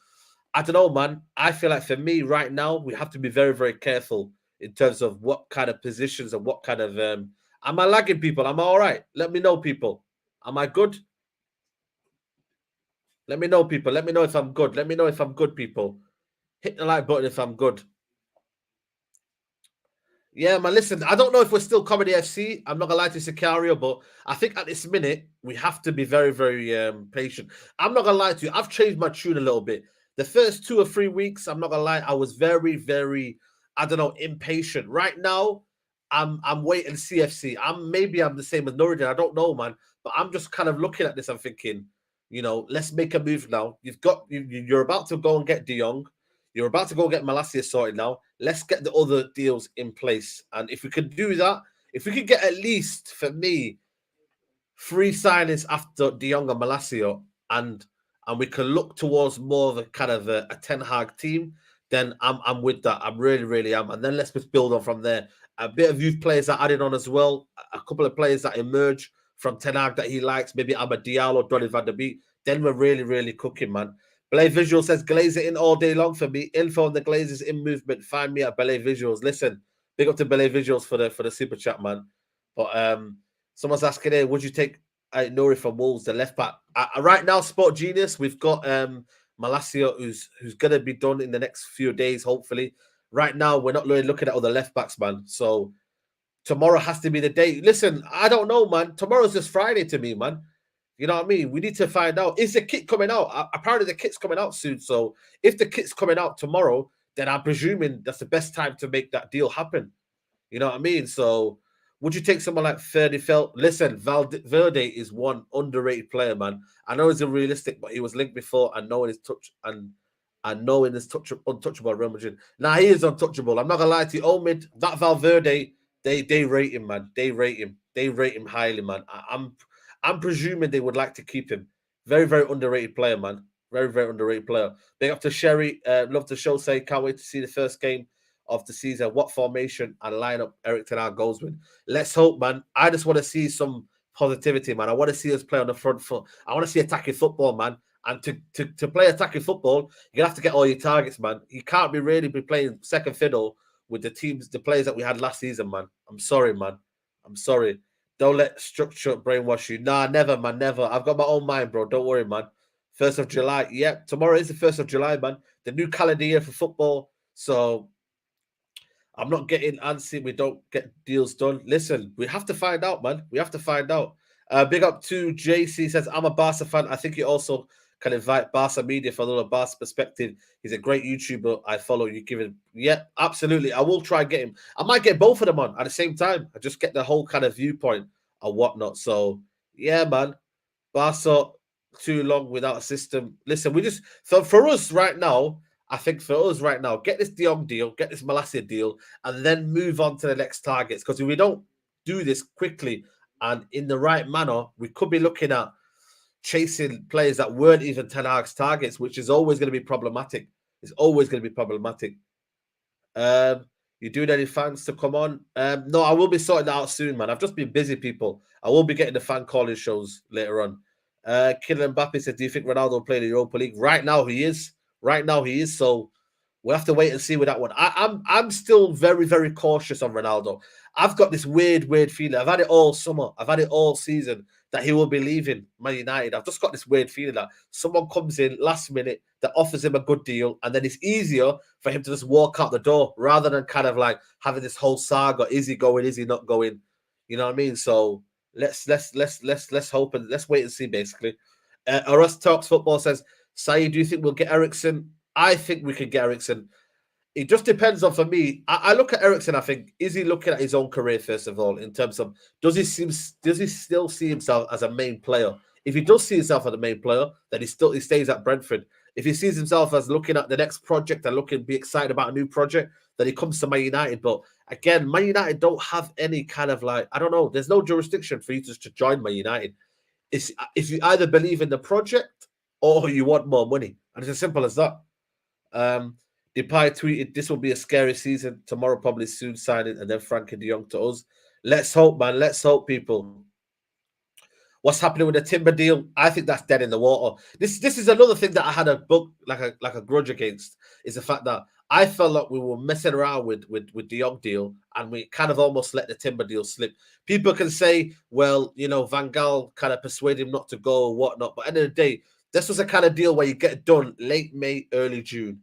I don't know, man. I feel like for me right now, we have to be very, very careful in terms of what kind of positions and what kind of. Am I lagging, people? Am I all right? Let me know, people. Am I good? Let me know, people. Let me know if I'm good. Let me know if I'm good, people. Hit the like button if I'm good. Yeah, man. Listen, I don't know if we're still Comedy FC. I'm not gonna lie to Sicario, but I think at this minute we have to be very, very patient. I'm not gonna lie to you. I've changed my tune a little bit. The first 2 or 3 weeks, I'm not gonna lie, I was very, very, I don't know, impatient. Right now, I'm waiting CFC. I'm the same as Norwich. I don't know, man. But I'm just kind of looking at this. I'm thinking, let's make a move now. You're about to go and get De Jong. You're about to go get Malacia sorted now. Let's get the other deals in place. And if we could do that, if we could get at least, for me, 3 signings after De Jong and Malacia, and we can look towards more of a kind of a Ten Hag team, then I'm with that. I'm really, really am. And then let's just build on from there. A bit of youth players that added on as well. A couple of players that emerge from Ten Hag that he likes, maybe Amad Diallo, Donny van der Beek. Then we're really, really cooking, man. Belay Visual says Glazer in all day long for me. Info on the Glazers in movement. Find me at Belay Visuals. Listen, big up to Belay Visuals for the super chat, man. But someone's asking here, would you take Nori from Wolves, the left back? Right now, Sport Genius, we've got Malacia, who's gonna be done in the next few days, hopefully. Right now, we're not really looking at other left backs, man. So tomorrow has to be the day. Listen, I don't know, man. Tomorrow's just Friday to me, man. You know what I mean? We need to find out. Is the kit coming out? Apparently, the kit's coming out soon. So if the kit's coming out tomorrow, then I'm presuming that's the best time to make that deal happen. You know what I mean? So would you take someone like Ferdy Felt? Listen, Valverde is one underrated player, man. I know he's unrealistic, but he was linked before and knowing his touch and knowing his untouchable at Real Madrid. Now he is untouchable. I'm not gonna lie to you. Omid, that Valverde, they rate him, man. They rate him. They rate him highly, man. I'm presuming they would like to keep him. Very, very underrated player, man. Very, very underrated player. Big up to Sherry. Love the show. Say can't wait to see the first game of the season what formation and lineup Eric Ten Hag goes with. Let's hope, man. I just want to see some positivity, man. I want to see us play on the front foot. I want to see attacking football, man. And to play attacking football, you're gonna have to get all your targets, man. You can't be really be playing second fiddle with the players that we had last season, man. I'm sorry, man. I'm sorry. Don't let structure brainwash you. Nah, never, man, never. I've got my own mind, bro. Don't worry, man. 1st of July. Yep, tomorrow is the 1st of July, man. The new calendar year for football. So I'm not getting antsy. We don't get deals done. Listen, we have to find out, man. We have to find out. Big up to JC says, I'm a Barca fan. I think you also can invite Barca Media for a little Barca perspective. He's a great YouTuber. I follow you. Give him, yeah, absolutely. I will try and get him. I might get both of them on at the same time. I just get the whole kind of viewpoint and whatnot. So, yeah, man. Barca too long without a system. Listen, so for us right now, I think for us right now, get this De Jong deal, get this Malacia deal, and then move on to the next targets. Because if we don't do this quickly and in the right manner, we could be looking at chasing players that weren't even Ten Hag's targets, which is always going to be problematic. It's always going to be problematic. You doing any fans to come on? No, I will be sorting that out soon, man. I've just been busy, people. I will be getting the fan calling shows later on. Kylian Mbappe said, do you think Ronaldo will play in the Europa League? Right now, he is. Right now, he is. So we'll have to wait and see with that one. I'm still very, very cautious on Ronaldo. I've got this weird feeling. I've had it all summer. I've had it all season that he will be leaving Man United. I've just got this weird feeling that someone comes in last minute that offers him a good deal, and then it's easier for him to just walk out the door rather than kind of like having this whole saga. Is he going? Is he not going? You know what I mean? So let's hope and let's wait and see. Basically, Aras Talks Football says, Saeed, do you think we'll get Ericsson? I think we can get Ericsson. It just depends on, for me, I look at Ericsson, I think, is he looking at his own career, first of all, in terms of, does he still see himself as a main player? If he does see himself as a main player, then he stays at Brentford. If he sees himself as looking at the next project and be excited about a new project, then he comes to Man United. But again, Man United don't have any kind of like, I don't know, there's no jurisdiction for you to join Man United. It's if you either believe in the project or you want more money. And it's as simple as that. Depay tweeted, this will be a scary season. Tomorrow, probably soon signing, and then Frenkie de Jong to us. Let's hope, man. Let's hope, people. What's happening with the Timber deal? I think that's dead in the water. This is another thing that I had a book like a grudge against, is the fact that I felt like we were messing around with De Jong deal, and we kind of almost let the Timber deal slip. People can say, well, Van Gaal kind of persuaded him not to go or whatnot, but at the end of the day, this was a kind of deal where you get it done late May, early June.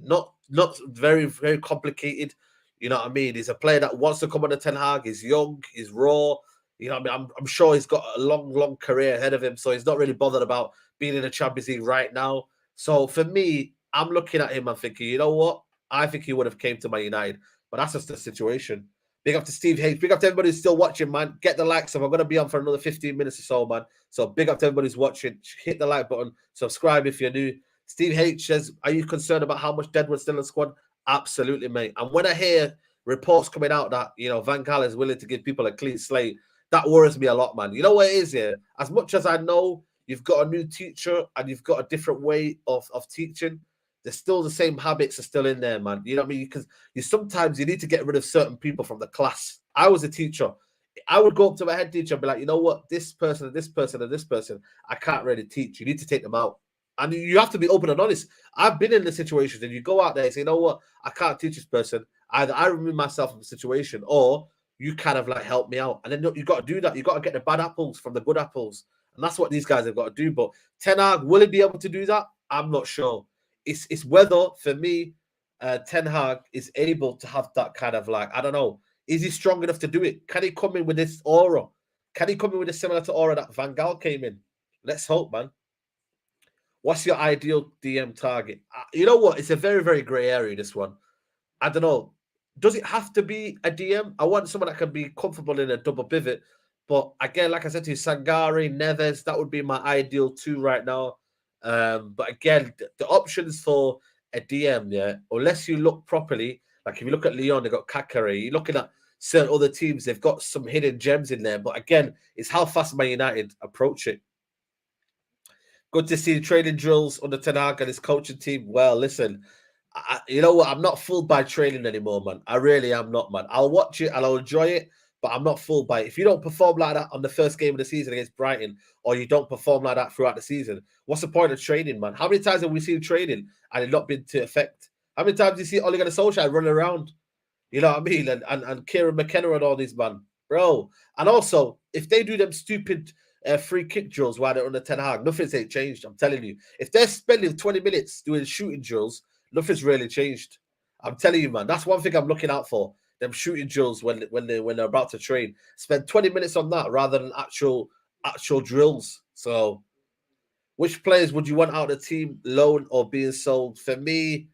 Not very, very complicated. You know what I mean? He's a player that wants to come on the Ten Hag. He's young. He's raw. You know what I mean? I'm sure he's got a long career ahead of him, so he's not really bothered about being in the Champions League right now. So for me, I'm looking at him and thinking, you know what? I think he would have came to Man United, but that's just the situation. Big up to Steve H. Big up to everybody who's still watching, man. Get the likes. So I'm going to be on for another 15 minutes or so, man. So big up to everybody who's watching. Hit the like button. Subscribe if you're new. Steve H says, are you concerned about how much Deadwood's still in the squad? Absolutely, mate. And when I hear reports coming out that, Van Gaal is willing to give people a clean slate, that worries me a lot, man. You know what it is here? As much as I know you've got a new teacher and you've got a different way of teaching, there's still the same habits are still in there, man. You know what I mean? Because sometimes you need to get rid of certain people from the class. I was a teacher. I would go up to my head teacher and be like, you know what? This person and this person and this person, I can't really teach. You need to take them out. And you have to be open and honest. I've been in the situations and you go out there and say, you know what? I can't teach this person. Either I remove myself from the situation or you kind of like help me out. And then you got to do that. You got to get the bad apples from the good apples. And that's what these guys have got to do. But Ten Hag, will he be able to do that? I'm not sure. It's whether, for me, Ten Hag is able to have that kind of like, I don't know, is he strong enough to do it? Can he come in with this aura? Can he come in with a similar to aura that Van Gaal came in? Let's hope, man. What's your ideal DM target? You know what? It's a very, very grey area, this one. I don't know. Does it have to be a DM? I want someone that can be comfortable in a double pivot. But again, like I said to you, Sangare, Neves, that would be my ideal two right now. But again, the options for a DM, yeah, unless you look properly, like if you look at Lyon, they've got Kakare. You're looking at certain other teams, they've got some hidden gems in there. But again, it's how fast Man United approach it. Good to see training drills under Ten Hag and his coaching team. Well, listen, You know what? I'm not fooled by training anymore, man. I really am not, man. I'll watch it and I'll enjoy it, but I'm not fooled by it. If you don't perform like that on the first game of the season against Brighton, or you don't perform like that throughout the season, what's the point of training, man? How many times have we seen training and it not been to effect? How many times do you see Ole Gunnar Solskjaer running around? You know what I mean? And Kieran McKenna and all these, man. Bro. And also, if they do them stupid free kick drills while they're under Ten Hag, nothing's ain't changed. I'm telling you. If they're spending 20 minutes doing shooting drills, nothing's really changed. I'm telling you, man. That's one thing I'm looking out for. Them shooting drills when they're about to train. Spend 20 minutes on that rather than actual drills. So which players would you want out of the team, loan or being sold? For me,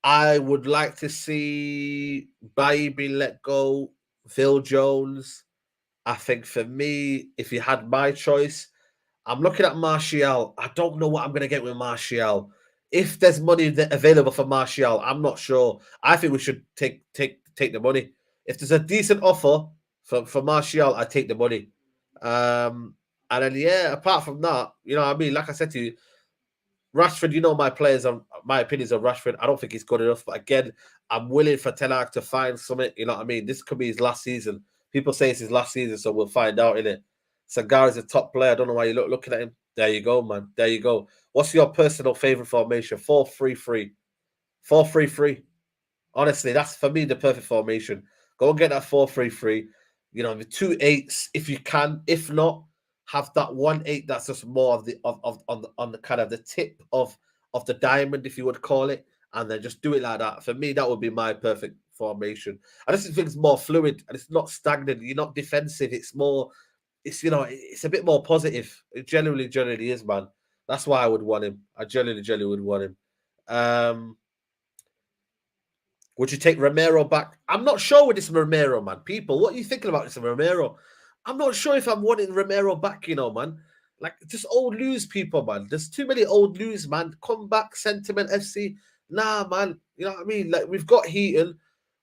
I would like to see Bailly be let go, Phil Jones. I think for me, if you had my choice, I'm looking at Martial. I don't know what I'm going to get with Martial. If there's money available for Martial, I'm not sure. I think we should take the money. If there's a decent offer for Martial, I take the money. And then yeah, apart from that, you know what I mean? Like I said to you, Rashford, you know my opinions on Rashford. I don't think he's good enough. But again, I'm willing for Ten Hag to find something. You know what I mean? This could be his last season. People say it's his last season, so we'll find out in it. Sagar is a top player. I don't know why you're looking at him. There you go, man. There you go. What's your personal favorite formation? 4-3-3. 4-3-3. Honestly, that's for me the perfect formation. Go and get that 4-3-3. You know, the two eights if you can. If not, have that 1-8 that's just more of the of on the kind of the tip of the diamond, if you would call it, and then just do it like that. For me, that would be my perfect formation. I just think it's more fluid and it's not stagnant. You're not defensive. It's more, it's it's a bit more positive. It generally is, man. That's why I would want him. I genuinely would want him. Um, would you take Romero back? I'm not sure with this Romero, man. People, what are you thinking about this Romero? I'm not sure if I'm wanting Romero back, man. Like, just old news, people, man. There's too many old news, man. Come back, Sentiment FC. Nah, man. You know what I mean? Like, we've got Heaton.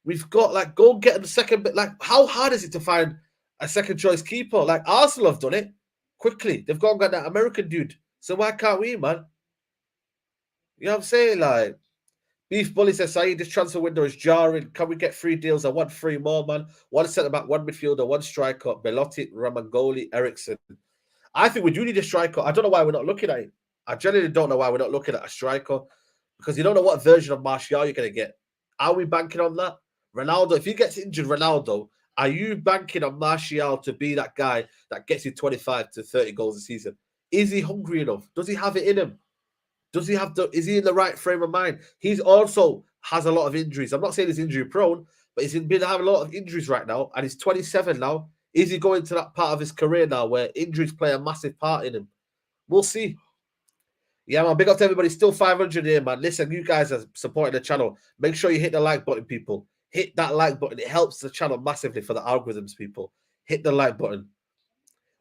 We've got, like, go and get the second bit. Like, how hard is it to find a second choice keeper? Like, Arsenal have done it quickly. They've gone and got that American dude. So why can't we, man? You know what I'm saying? Like, Beef Bully says, Saeed, this transfer window is jarring. Can we get 3 deals? I want 3 more, man. One centre back, one midfielder, one striker, Belotti, Ramangoli, Ericsson. I think we do need a striker. I don't know why we're not looking at it. I genuinely don't know why we're not looking at a striker because you don't know what version of Martial you're going to get. Are we banking on that? Ronaldo, if he gets injured, Ronaldo, are you banking on Martial to be that guy that gets you 25 to 30 goals a season? Is he hungry enough? Does he have it in him? Does he have is he in the right frame of mind? He's also has a lot of injuries. I'm not saying he's injury prone, but he's been having a lot of injuries right now, and he's 27 now. Is he going to that part of his career now where injuries play a massive part in him? We'll see. Yeah, man. Big up to everybody. Still 500 here, man. Listen, you guys are supporting the channel. Make sure you hit the like button, people. Hit that like button. It helps the channel massively for the algorithms, people. Hit the like button.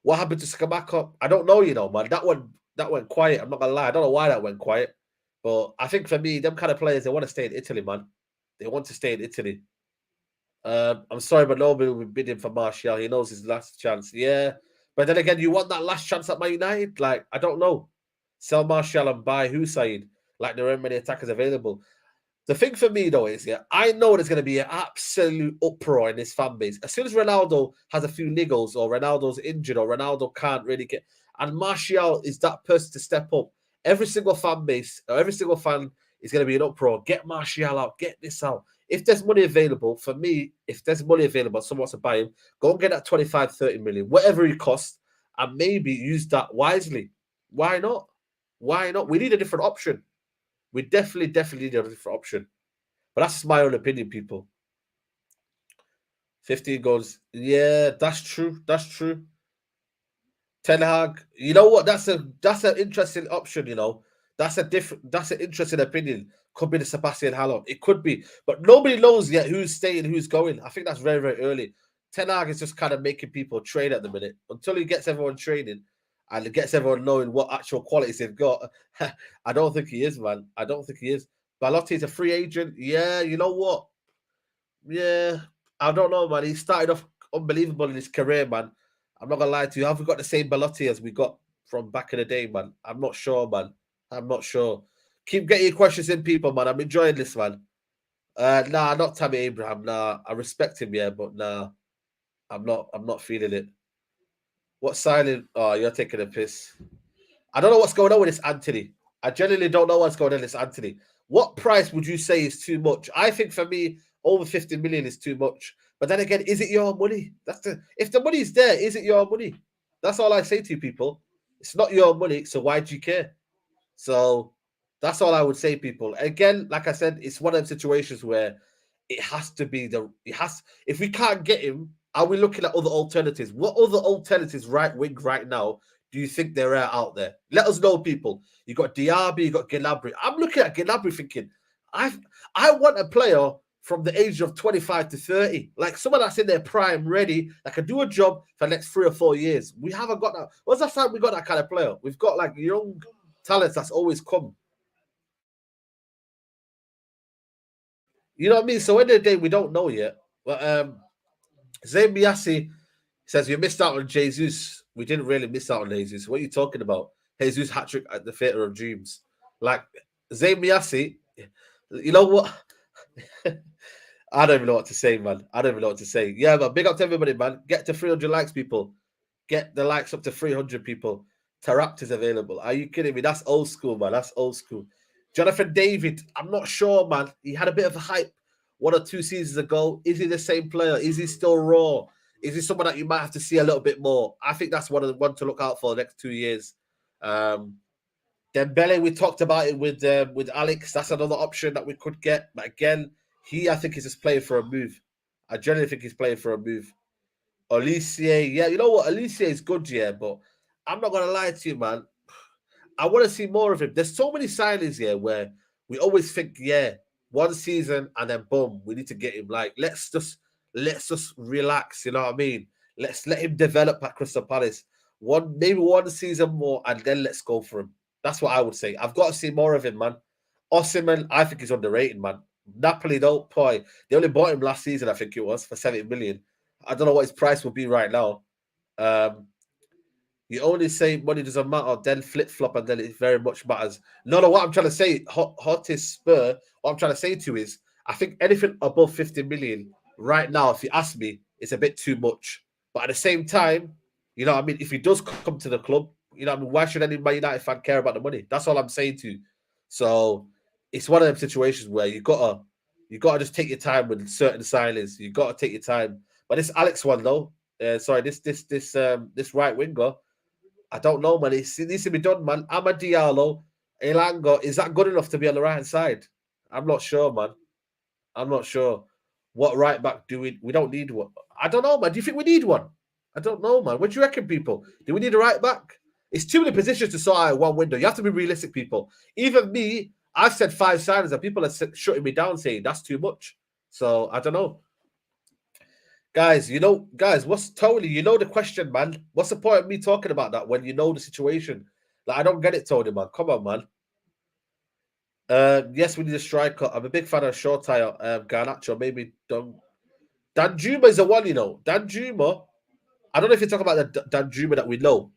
What happened to Skamaka? I don't know, man. That went quiet. I'm not gonna lie. I don't know why that went quiet. But I think for me, them kind of players, they want to stay in Italy, man. They want to stay in Italy. I'm sorry, but nobody will be bidding for Martial. He knows his last chance. Yeah. But then again, you want that last chance at Man United? Like, I don't know. Sell Martial and buy Hussein. Like, there aren't many attackers available. The thing for me, though, is, I know there's going to be an absolute uproar in this fan base. As soon as Ronaldo has a few niggles or Ronaldo's injured or Ronaldo can't really get... And Martial is that person to step up. Every single fan base or every single fan is going to be an uproar. Get Martial out. Get this out. If there's money available, for me, if there's money available, someone wants to buy him, go and get that 25, 30 million, whatever he costs, and maybe use that wisely. Why not? Why not? We need a different option. We definitely need a different option. But that's just my own opinion, people. 15 goals. Yeah, that's true. That's true. Ten Hag. You know what? That's an interesting option, That's an interesting opinion. Could be the Sebastian Haller. It could be. But nobody knows yet who's staying, who's going. I think that's very, very early. Ten Hag is just kind of making people train at the minute. Until he gets everyone training and it gets everyone knowing what actual qualities they've got. I don't think he is, man. I don't think he is. Balotti is a free agent. Yeah, you know what? Yeah, I don't know, man. He started off unbelievable in his career, man. I'm not gonna lie to you. Have we got the same Balotti as we got from back in the day, man? I'm not sure, man. I'm not sure. Keep getting your questions in, people, man. I'm enjoying this, man. Nah, not Tammy Abraham. Nah, I respect him, yeah, but nah, I'm not feeling it. What signing? Oh, you're taking a piss. I don't know what's going on with this Anthony. I genuinely don't know what's going on with this Anthony. What price would you say is too much? I think for me, over 50 million is too much. But then again, is it your money? That's the if the money's there, is it your money? That's all I say to you people. It's not your money, so why do you care? So that's all I would say, people. Again, like I said, it's one of them situations where it has to be it has if we can't get him, are we looking at other alternatives? What other alternatives right wing right now do you think there are out there? Let us know, people. You got Diaby, you got Gnabry. I'm looking at Gnabry thinking, I I want a player from the age of 25 to 30, like someone that's in their prime, ready, that can do a job for the next 3 or 4 years. We haven't got that. What's that time we got that kind of player? We've got like young talents that's always come. You know what I mean? So, end of the day, we don't know yet. But Zayn Biassi says, you missed out on Jesus. We didn't really miss out on Jesus. What are you talking about? Jesus hat trick at the Theatre of Dreams. Like, Zayn Biassi, you know what? I don't even know what to say, man. I don't even know what to say. Yeah, but big up to everybody, man. Get to 300 likes, people. Get the likes up to 300 people. Tarapt is available. Are you kidding me? That's old school, man. That's old school. Jonathan David, I'm not sure, man. He had a bit of a hype 1 or 2 seasons ago. Is he the same player? Is he still raw? Is he someone that you might have to see a little bit more? I think that's one to look out for the next 2 years. Dembele, we talked about it with Alex. That's another option that we could get. But again, I think he's just playing for a move. I generally think he's playing for a move. Olivier, yeah, you know what? Olivier is good, yeah, but I'm not gonna lie to you, man. I want to see more of him. There's so many signings here where we always think, yeah, 1 season and then boom, we need to get him. Like, let's just relax. You know what I mean? Let's let him develop at Crystal Palace. Maybe 1 season more, and then let's go for him. That's what I would say. I've got to see more of him, man. Osimhen, I think he's underrated, man. Napoli, though, boy, they only bought him last season, I think it was, for 70 million. I don't know what his price will be right now. Um, you only say money doesn't matter, then flip flop, and then it very much matters. No, what I'm trying to say, hottest spur, what I'm trying to say to you is, I think anything above 50 million right now, if you ask me, it's a bit too much. But at the same time, you know what I mean? If he does come to the club, you know what I mean? Why should any Man United fan care about the money? That's all I'm saying to you. So it's one of them situations where you gotta just take your time with certain signings. You gotta take your time. But this Alex one though, sorry, this right winger, I don't know, man. It needs to be done, man. Amad Diallo, Elanga, is that good enough to be on the right hand side? I'm not sure, man. I'm not sure. What right back do we? We don't need one. I don't know, man. Do you think we need one? I don't know, man. What do you reckon, people? Do we need a right back? It's too many positions to sort out in one window. You have to be realistic, people. Even me, I've said 5 signings, and people are shutting me down, saying that's too much. So I don't know. Guys, what's Tony? You know the question, man. What's the point of me talking about that when you know the situation? Like, I don't get it, Tony, man. Come on, man. Yes, we need a striker. I'm a big fan of short tire. Garnacho, maybe Dan Juma is the one, you know. Dan Juma. I don't know if you're talking about the Dan Juma that we know,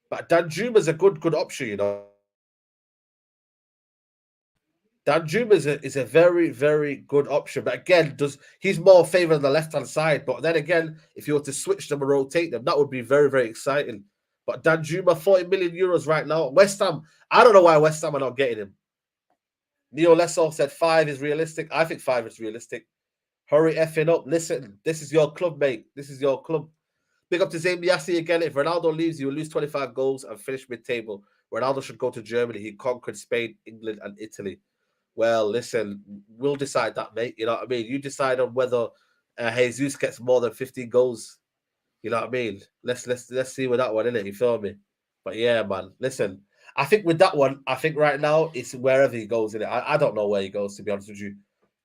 but Dan Juma is a good option, you know. Dan Juma is a very, very good option. But again, he's more favored on the left hand side. But then again, if you were to switch them and rotate them, that would be very, very exciting. But Dan Juma, 40 million euros right now. West Ham, I don't know why West Ham are not getting him. Neo Lesso said 5 is realistic. I think 5 is realistic. Hurry effing up. Listen, this is your club, mate. This is your club. Big up to Zayn Biassi again. If Ronaldo leaves, you will lose 25 goals and finish mid-table. Ronaldo should go to Germany. He conquered Spain, England, and Italy. Well, listen, we'll decide that, mate. You know what I mean? You decide on whether Jesus gets more than 15 goals. You know what I mean? Let's see with that one, innit? You feel me? But yeah, man. Listen, I think with that one, I think right now it's wherever he goes in it. I don't know where he goes, to be honest with you.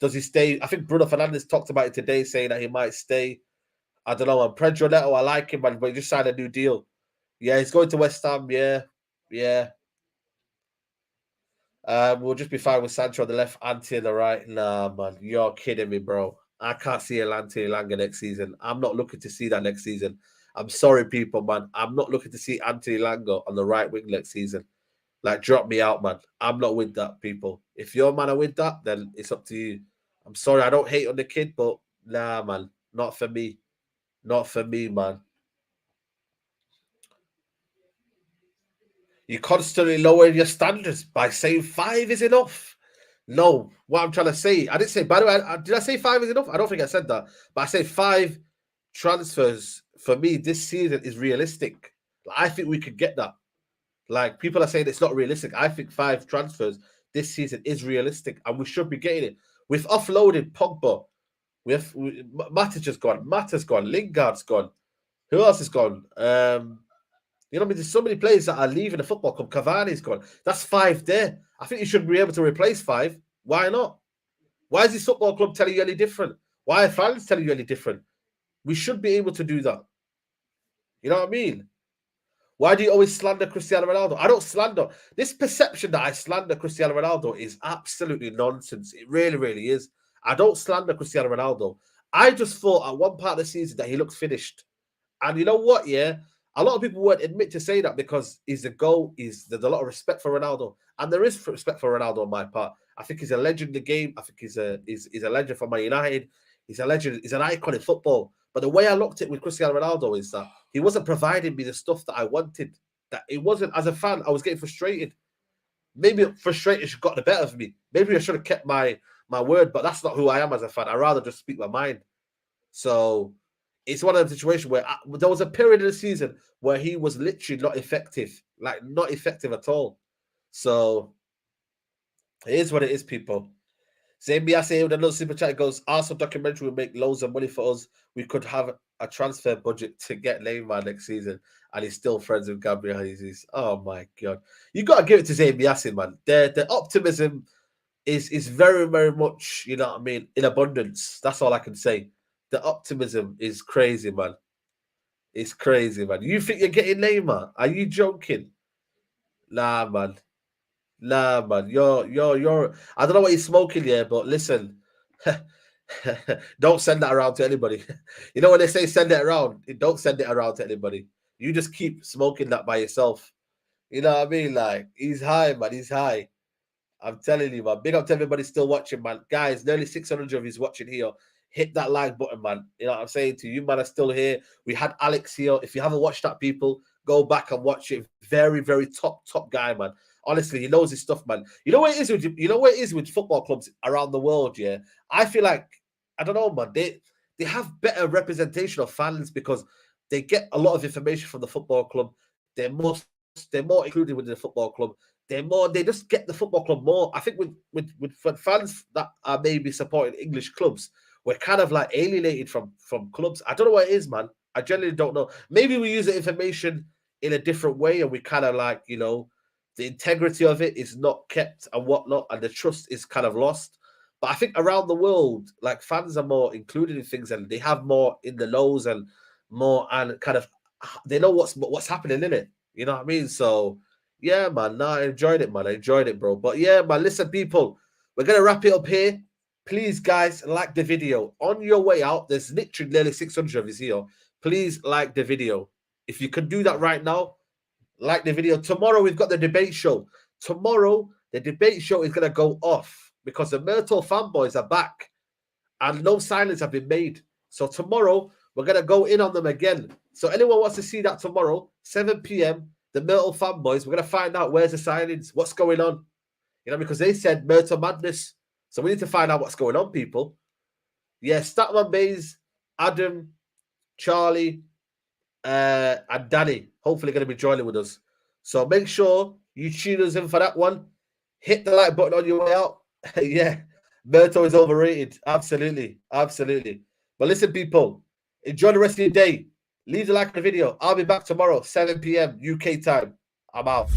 Does he stay? I think Bruno Fernandes talked about it today, saying that he might stay. I don't know. And Pedro Neto, I like him, man, but he just signed a new deal. Yeah, he's going to West Ham. Yeah, yeah. We'll just be fine with Sancho on the left, Ante on the right. Nah, man, you're kidding me, bro. I can't see Ante Langa next season. I'm not looking to see that next season. I'm sorry, people, man. I'm not looking to see Anthony Langa on the right wing next season. Like, drop me out, man. I'm not with that, people. If your man are with that, then it's up to you. I'm sorry, I don't hate on the kid, but nah, man, not for me. Not for me, man. You constantly lowering your standards by saying five is enough. No, what I'm trying to say, I didn't say. By the way, did I say five is enough? I don't think I said that, but I say five transfers for me this season is realistic. I think we could get that. Like, people are saying it's not realistic. I think five transfers this season is realistic, and we should be getting it. We've offloaded Pogba. Matic has gone. Matt has gone. Lingard's gone. Who else has gone? You know, I mean, there's so many players that are leaving the football club. Cavani's gone. That's five there. I think you should be able to replace five. Why not? Why is this football club telling you any different? Why are fans telling you any different? We should be able to do that. You know what I mean? Why do you always slander Cristiano Ronaldo? I don't slander. This perception that I slander Cristiano Ronaldo is absolutely nonsense. It really, really is. I don't slander Cristiano Ronaldo. I just thought at one part of the season that he looked finished. And you know what? Yeah, a lot of people won't admit to say that because he's a goal. There's a lot of respect for Ronaldo, and there is respect for Ronaldo on my part. I think he's a legend in the game. I think he's a legend for Man United. He's a legend. He's an icon in football. But the way I looked at it with Cristiano Ronaldo is that he wasn't providing me the stuff that I wanted. That it wasn't, as a fan, I was getting frustrated. Maybe frustration got the better of me. Maybe I should have kept my word, but that's not who I am as a fan. I rather just speak my mind. So it's one of the situations where there was a period of the season where he was literally not effective, like not effective at all. So it is what it is, people. Same Biase with another super chat goes, Arsenal documentary will make loads of money for us. We could have a transfer budget to get Neymar next season, and he's still friends with Gabriel Jesus. Oh my god. You gotta give it to Zayn Biase, man. The optimism is very, very much, you know what I mean, in abundance. That's all I can say. The optimism is crazy, man. It's crazy, man. You think you're getting Neymar? Are you joking? Nah, man. Nah, man. You're. I don't know what you're smoking here, but listen. Don't send that around to anybody. You know when they say send it around, don't send it around to anybody. You just keep smoking that by yourself. You know what I mean? Like, he's high, man. He's high. I'm telling you, man. Big up to everybody still watching, man. Guys, nearly 600 of you watching here. Hit that like button, man. You know what I'm saying to you? You, man, are still here. We had Alex here. If you haven't watched that, people, go back and watch it. Very, very top guy, man. Honestly, he knows his stuff, man. You know what it is with football clubs around the world, yeah? I feel like, I don't know, man. They have better representation of fans because they get a lot of information from the football club. They're more included within the football club. They just get the football club more. I think with fans that are maybe supporting English clubs, we're kind of like alienated from clubs. I don't know what it is, man. I genuinely don't know. Maybe we use the information in a different way, and we kind of like, you know, the integrity of it is not kept and whatnot, and the trust is kind of lost. But I think around the world, like, fans are more included in things, and they have more in the lows and more, and kind of they know what's happening in it. You know what I mean? So yeah, man. No, I enjoyed it, man. I enjoyed it, bro. But yeah, man. Listen, people, we're gonna wrap it up here. Please, guys, like the video. On your way out, there's literally nearly 600 of us here. Please like the video. If you can do that right now, like the video. Tomorrow, we've got the debate show. Tomorrow, the debate show is going to go off because the Myrtle fanboys are back and no signings have been made. So tomorrow, we're going to go in on them again. So anyone wants to see that tomorrow, 7 p.m., the Myrtle fanboys, we're going to find out where's the signings, what's going on. You know, because they said Myrtle madness. So we need to find out what's going on, people. Yeah, Statman Bays, Adam, Charlie, and Danny, hopefully going to be joining with us. So make sure you tune us in for that one. Hit the like button on your way out. Yeah, Myrtle is overrated. Absolutely. But listen, people, enjoy the rest of your day. Leave the like on the video. I'll be back tomorrow, 7 p.m. UK time. I'm out.